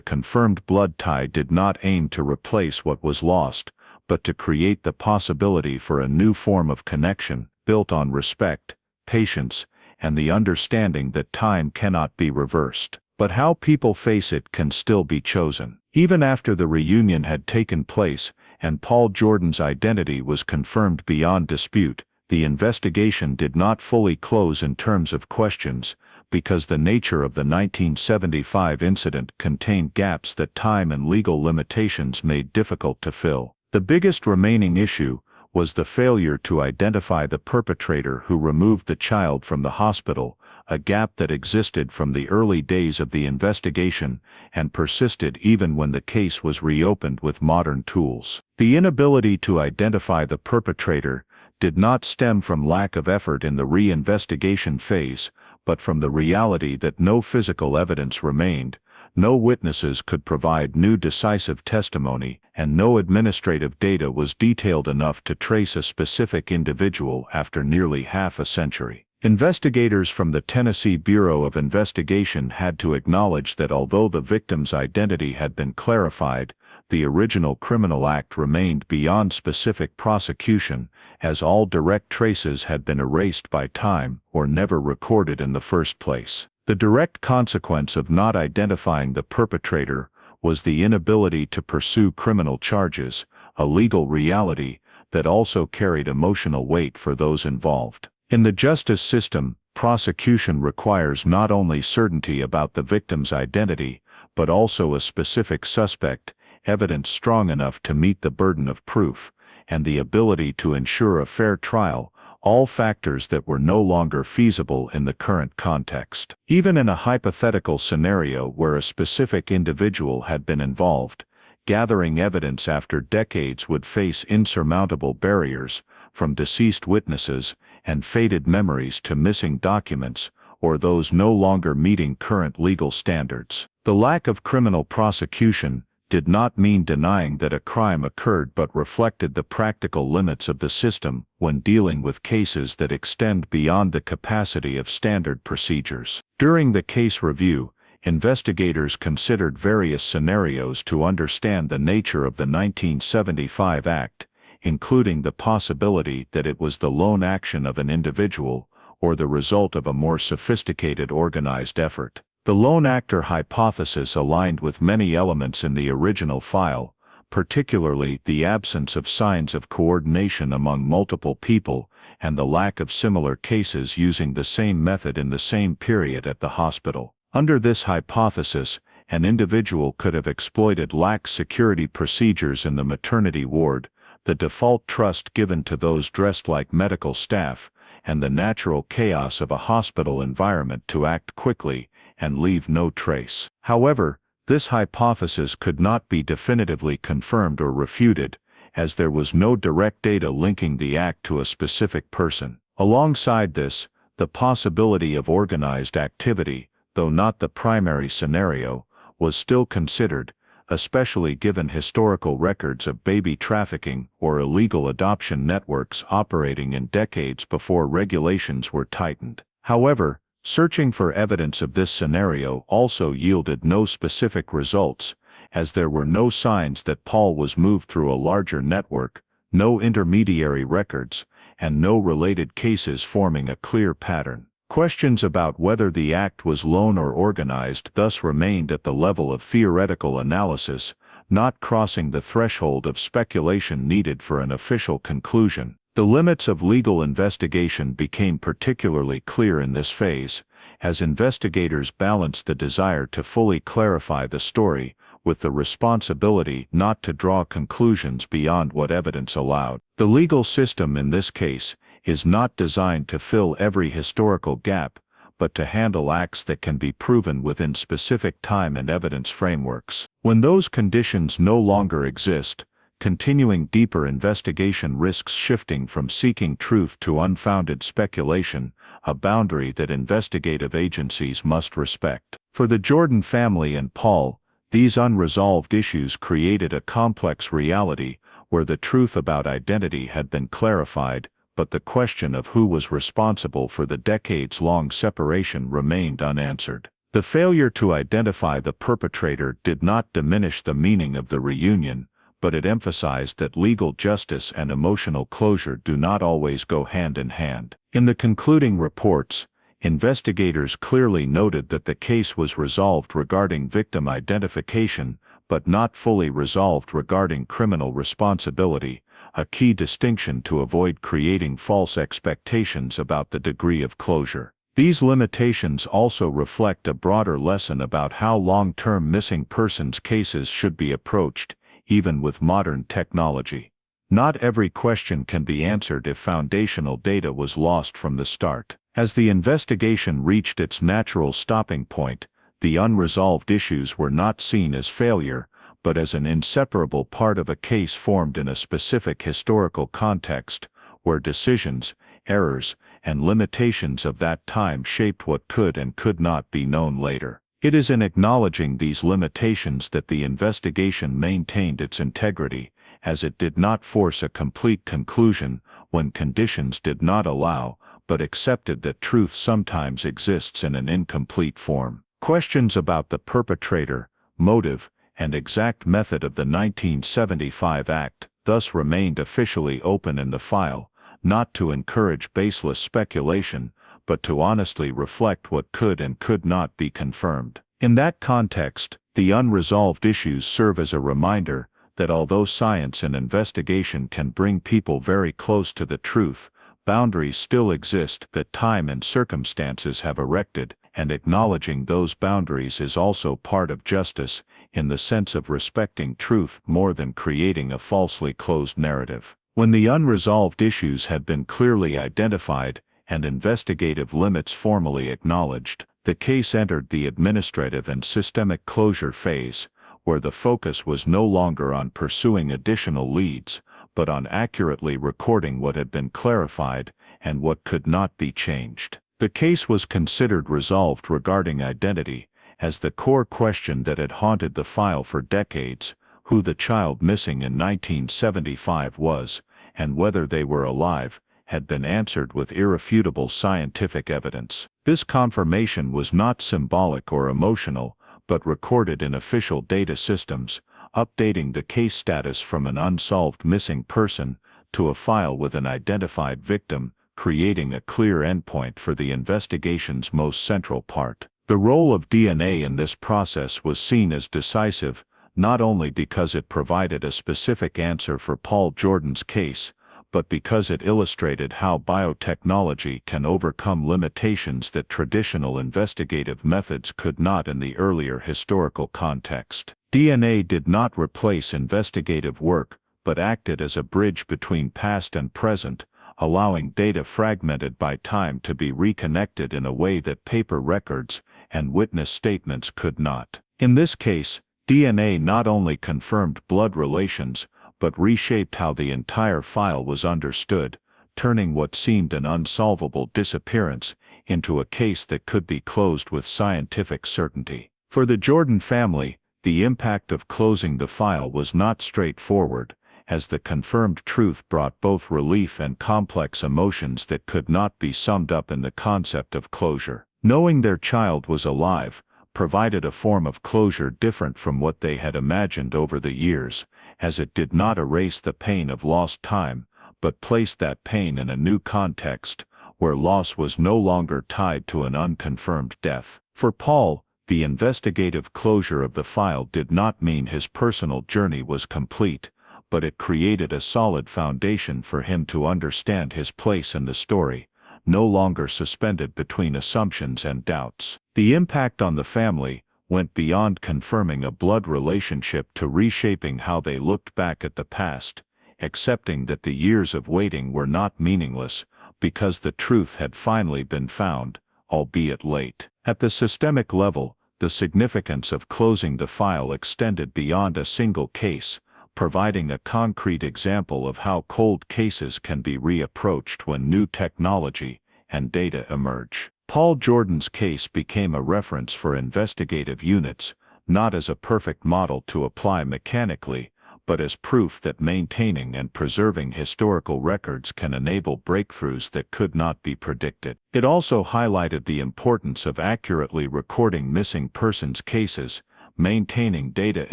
confirmed blood tie did not aim to replace what was lost, but to create the possibility for a new form of connection, built on respect, patience, and the understanding that time cannot be reversed. But how people face it can still be chosen. Even after the reunion had taken place, and Paul Jordan's identity was confirmed beyond dispute, the investigation did not fully close in terms of questions, because the nature of the 1975 incident contained gaps that time and legal limitations made difficult to fill. The biggest remaining issue was the failure to identify the perpetrator who removed the child from the hospital, a gap that existed from the early days of the investigation and persisted even when the case was reopened with modern tools. The inability to identify the perpetrator did not stem from lack of effort in the reinvestigation phase, but from the reality that no physical evidence remained, no witnesses could provide new decisive testimony, and no administrative data was detailed enough to trace a specific individual after nearly half a century. Investigators from the Tennessee Bureau of Investigation had to acknowledge that although the victim's identity had been clarified, the original criminal act remained beyond specific prosecution, as all direct traces had been erased by time or never recorded in the first place. The direct consequence of not identifying the perpetrator was the inability to pursue criminal charges, a legal reality that also carried emotional weight for those involved. In the justice system, prosecution requires not only certainty about the victim's identity, but also a specific suspect, evidence strong enough to meet the burden of proof, and the ability to ensure a fair trial, all factors that were no longer feasible in the current context. Even in a hypothetical scenario where a specific individual had been involved, gathering evidence after decades would face insurmountable barriers, from deceased witnesses and faded memories to missing documents, or those no longer meeting current legal standards. The lack of criminal prosecution did not mean denying that a crime occurred but reflected the practical limits of the system when dealing with cases that extend beyond the capacity of standard procedures. During the case review, investigators considered various scenarios to understand the nature of the 1975 act, including the possibility that it was the lone action of an individual or the result of a more sophisticated organized effort. The lone actor hypothesis aligned with many elements in the original file, particularly the absence of signs of coordination among multiple people and the lack of similar cases using the same method in the same period at the hospital. Under this hypothesis, an individual could have exploited lax security procedures in the maternity ward, the default trust given to those dressed like medical staff, and the natural chaos of a hospital environment to act quickly and leave no trace. However, this hypothesis could not be definitively confirmed or refuted, as there was no direct data linking the act to a specific person. Alongside this, the possibility of organized activity, though not the primary scenario, was still considered, especially given historical records of baby trafficking or illegal adoption networks operating in decades before regulations were tightened. However, searching for evidence of this scenario also yielded no specific results, as there were no signs that Paul was moved through a larger network, no intermediary records, and no related cases forming a clear pattern. Questions about whether the act was lone or organized thus remained at the level of theoretical analysis, not crossing the threshold of speculation needed for an official conclusion. The limits of legal investigation became particularly clear in this phase, as investigators balanced the desire to fully clarify the story with the responsibility not to draw conclusions beyond what evidence allowed. The legal system in this case is not designed to fill every historical gap, but to handle acts that can be proven within specific time and evidence frameworks. When those conditions no longer exist, continuing deeper investigation risks shifting from seeking truth to unfounded speculation, a boundary that investigative agencies must respect. For the Jordan family and Paul, these unresolved issues created a complex reality, where the truth about identity had been clarified, but the question of who was responsible for the decades-long separation remained unanswered. The failure to identify the perpetrator did not diminish the meaning of the reunion, but it emphasized that legal justice and emotional closure do not always go hand in hand. In the concluding reports, investigators clearly noted that the case was resolved regarding victim identification, but not fully resolved regarding criminal responsibility, a key distinction to avoid creating false expectations about the degree of closure. These limitations also reflect a broader lesson about how long-term missing persons cases should be approached, even with modern technology. Not every question can be answered if foundational data was lost from the start. As the investigation reached its natural stopping point, the unresolved issues were not seen as failure, but as an inseparable part of a case formed in a specific historical context, where decisions, errors, and limitations of that time shaped what could and could not be known later. It is in acknowledging these limitations that the investigation maintained its integrity, as it did not force a complete conclusion when conditions did not allow, but accepted that truth sometimes exists in an incomplete form. Questions about the perpetrator, motive, and exact method of the 1975 act thus remained officially open in the file, not to encourage baseless speculation, but to honestly reflect what could and could not be confirmed. In that context, the unresolved issues serve as a reminder that although science and investigation can bring people very close to the truth, boundaries still exist that time and circumstances have erected, and acknowledging those boundaries is also part of justice, in the sense of respecting truth more than creating a falsely closed narrative. When the unresolved issues had been clearly identified, and investigative limits formally acknowledged, the case entered the administrative and systemic closure phase, where the focus was no longer on pursuing additional leads, but on accurately recording what had been clarified and what could not be changed. The case was considered resolved regarding identity, as the core question that had haunted the file for decades, who the child missing in 1975 was, and whether they were alive, had been answered with irrefutable scientific evidence. This confirmation was not symbolic or emotional, but recorded in official data systems, updating the case status from an unsolved missing person to a file with an identified victim, creating a clear endpoint for the investigation's most central part. The role of DNA in this process was seen as decisive, not only because it provided a specific answer for Paul Jordan's case, but because it illustrated how biotechnology can overcome limitations that traditional investigative methods could not in the earlier historical context. DNA did not replace investigative work, but acted as a bridge between past and present, allowing data fragmented by time to be reconnected in a way that paper records and witness statements could not. In this case, DNA not only confirmed blood relations, but reshaped how the entire file was understood, turning what seemed an unsolvable disappearance into a case that could be closed with scientific certainty. For the Jordan family, the impact of closing the file was not straightforward, as the confirmed truth brought both relief and complex emotions that could not be summed up in the concept of closure. Knowing their child was alive provided a form of closure different from what they had imagined over the years, as it did not erase the pain of lost time, but placed that pain in a new context, where loss was no longer tied to an unconfirmed death. For Paul, the investigative closure of the file did not mean his personal journey was complete, but it created a solid foundation for him to understand his place in the story, no longer suspended between assumptions and doubts. The impact on the family went beyond confirming a blood relationship to reshaping how they looked back at the past, accepting that the years of waiting were not meaningless, because the truth had finally been found, albeit late. At the systemic level, the significance of closing the file extended beyond a single case, providing a concrete example of how cold cases can be reapproached when new technology and data emerge. Paul Jordan's case became a reference for investigative units, not as a perfect model to apply mechanically, but as proof that maintaining and preserving historical records can enable breakthroughs that could not be predicted. It also highlighted the importance of accurately recording missing persons cases, maintaining data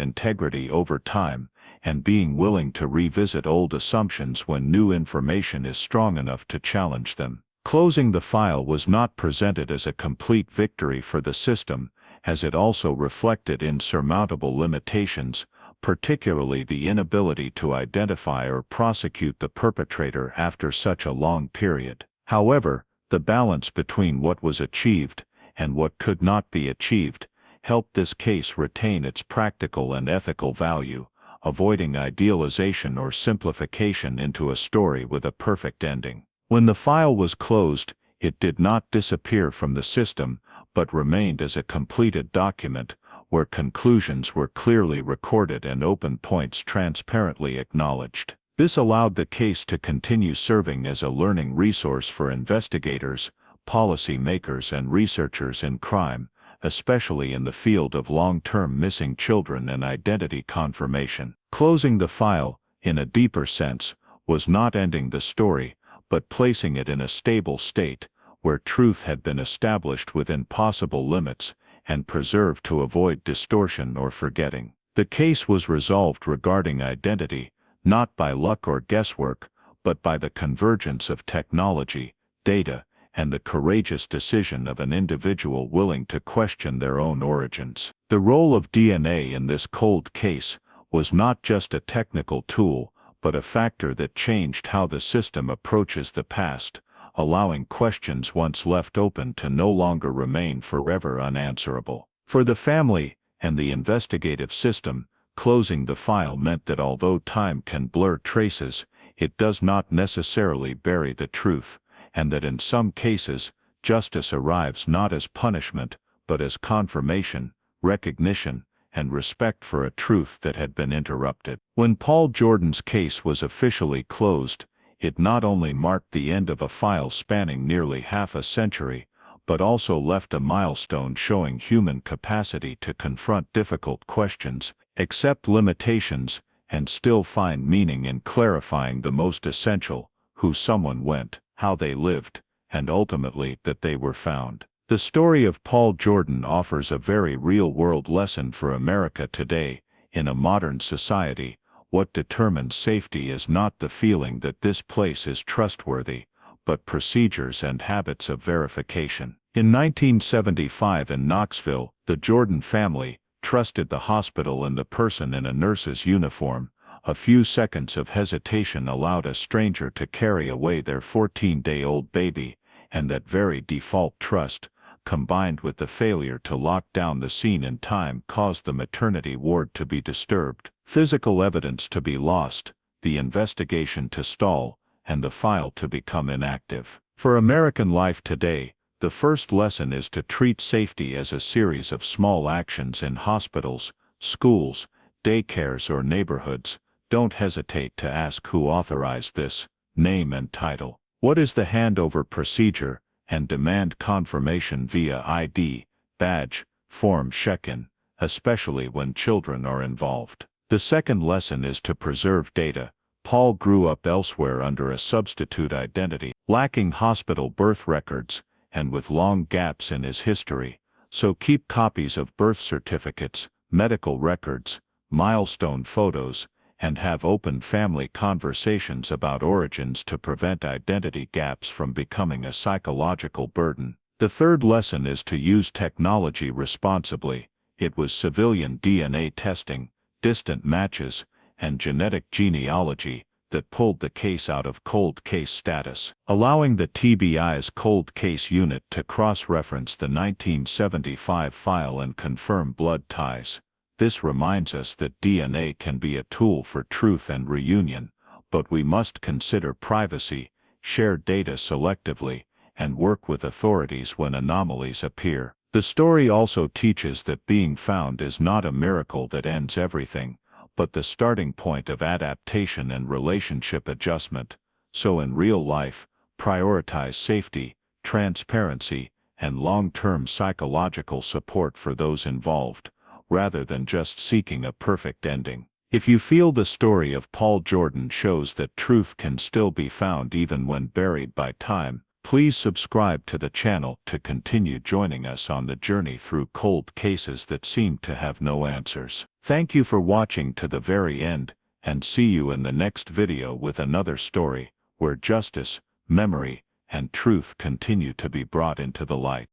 integrity over time, and being willing to revisit old assumptions when new information is strong enough to challenge them. Closing the file was not presented as a complete victory for the system, as it also reflected insurmountable limitations, particularly the inability to identify or prosecute the perpetrator after such a long period. However, the balance between what was achieved and what could not be achieved helped this case retain its practical and ethical value, avoiding idealization or simplification into a story with a perfect ending. When the file was closed, it did not disappear from the system, but remained as a completed document, where conclusions were clearly recorded and open points transparently acknowledged. This allowed the case to continue serving as a learning resource for investigators, policy makers, and researchers in crime, especially in the field of long-term missing children and identity confirmation. Closing the file, in a deeper sense, was not ending the story, but placing it in a stable state, where truth had been established within possible limits, and preserved to avoid distortion or forgetting. The case was resolved regarding identity, not by luck or guesswork, but by the convergence of technology, data, and the courageous decision of an individual willing to question their own origins. The role of DNA in this cold case was not just a technical tool, but a factor that changed how the system approaches the past, allowing questions once left open to no longer remain forever unanswerable. For the family and the investigative system, closing the file meant that although time can blur traces, it does not necessarily bury the truth, and that in some cases, justice arrives not as punishment, but as confirmation, recognition, and respect for a truth that had been interrupted. When Paul Jordan's case was officially closed, it not only marked the end of a file spanning nearly half a century, but also left a milestone showing human capacity to confront difficult questions, accept limitations, and still find meaning in clarifying the most essential: who someone went, how they lived, and ultimately that they were found. The story of Paul Jordan offers a very real-world lesson for America today. In a modern society, what determines safety is not the feeling that this place is trustworthy, but procedures and habits of verification. In 1975 in Knoxville, the Jordan family trusted the hospital and the person in a nurse's uniform. A few seconds of hesitation allowed a stranger to carry away their 14-day-old baby, and that very default trust, combined with the failure to lock down the scene in time, caused the maternity ward to be disturbed, physical evidence to be lost, the investigation to stall, and the file to become inactive. For American life today, the first lesson is to treat safety as a series of small actions in hospitals, schools, daycares, or neighborhoods. Don't hesitate to ask who authorized this, name and title. What is the handover procedure, and demand confirmation via ID, badge, form check-in, especially when children are involved. The second lesson is to preserve data. Paul grew up elsewhere under a substitute identity, lacking hospital birth records, and with long gaps in his history, so keep copies of birth certificates, medical records, milestone photos, and have open family conversations about origins to prevent identity gaps from becoming a psychological burden. The third lesson is to use technology responsibly. It was civilian DNA testing, distant matches, and genetic genealogy that pulled the case out of cold case status, allowing the TBI's cold case unit to cross-reference the 1975 file and confirm blood ties. This reminds us that DNA can be a tool for truth and reunion, but we must consider privacy, share data selectively, and work with authorities when anomalies appear. The story also teaches that being found is not a miracle that ends everything, but the starting point of adaptation and relationship adjustment. So in real life, prioritize safety, transparency, and long-term psychological support for those involved, rather than just seeking a perfect ending. If you feel the story of Paul Jordan shows that truth can still be found even when buried by time, please subscribe to the channel to continue joining us on the journey through cold cases that seem to have no answers. Thank you for watching to the very end, and see you in the next video with another story, where justice, memory, and truth continue to be brought into the light.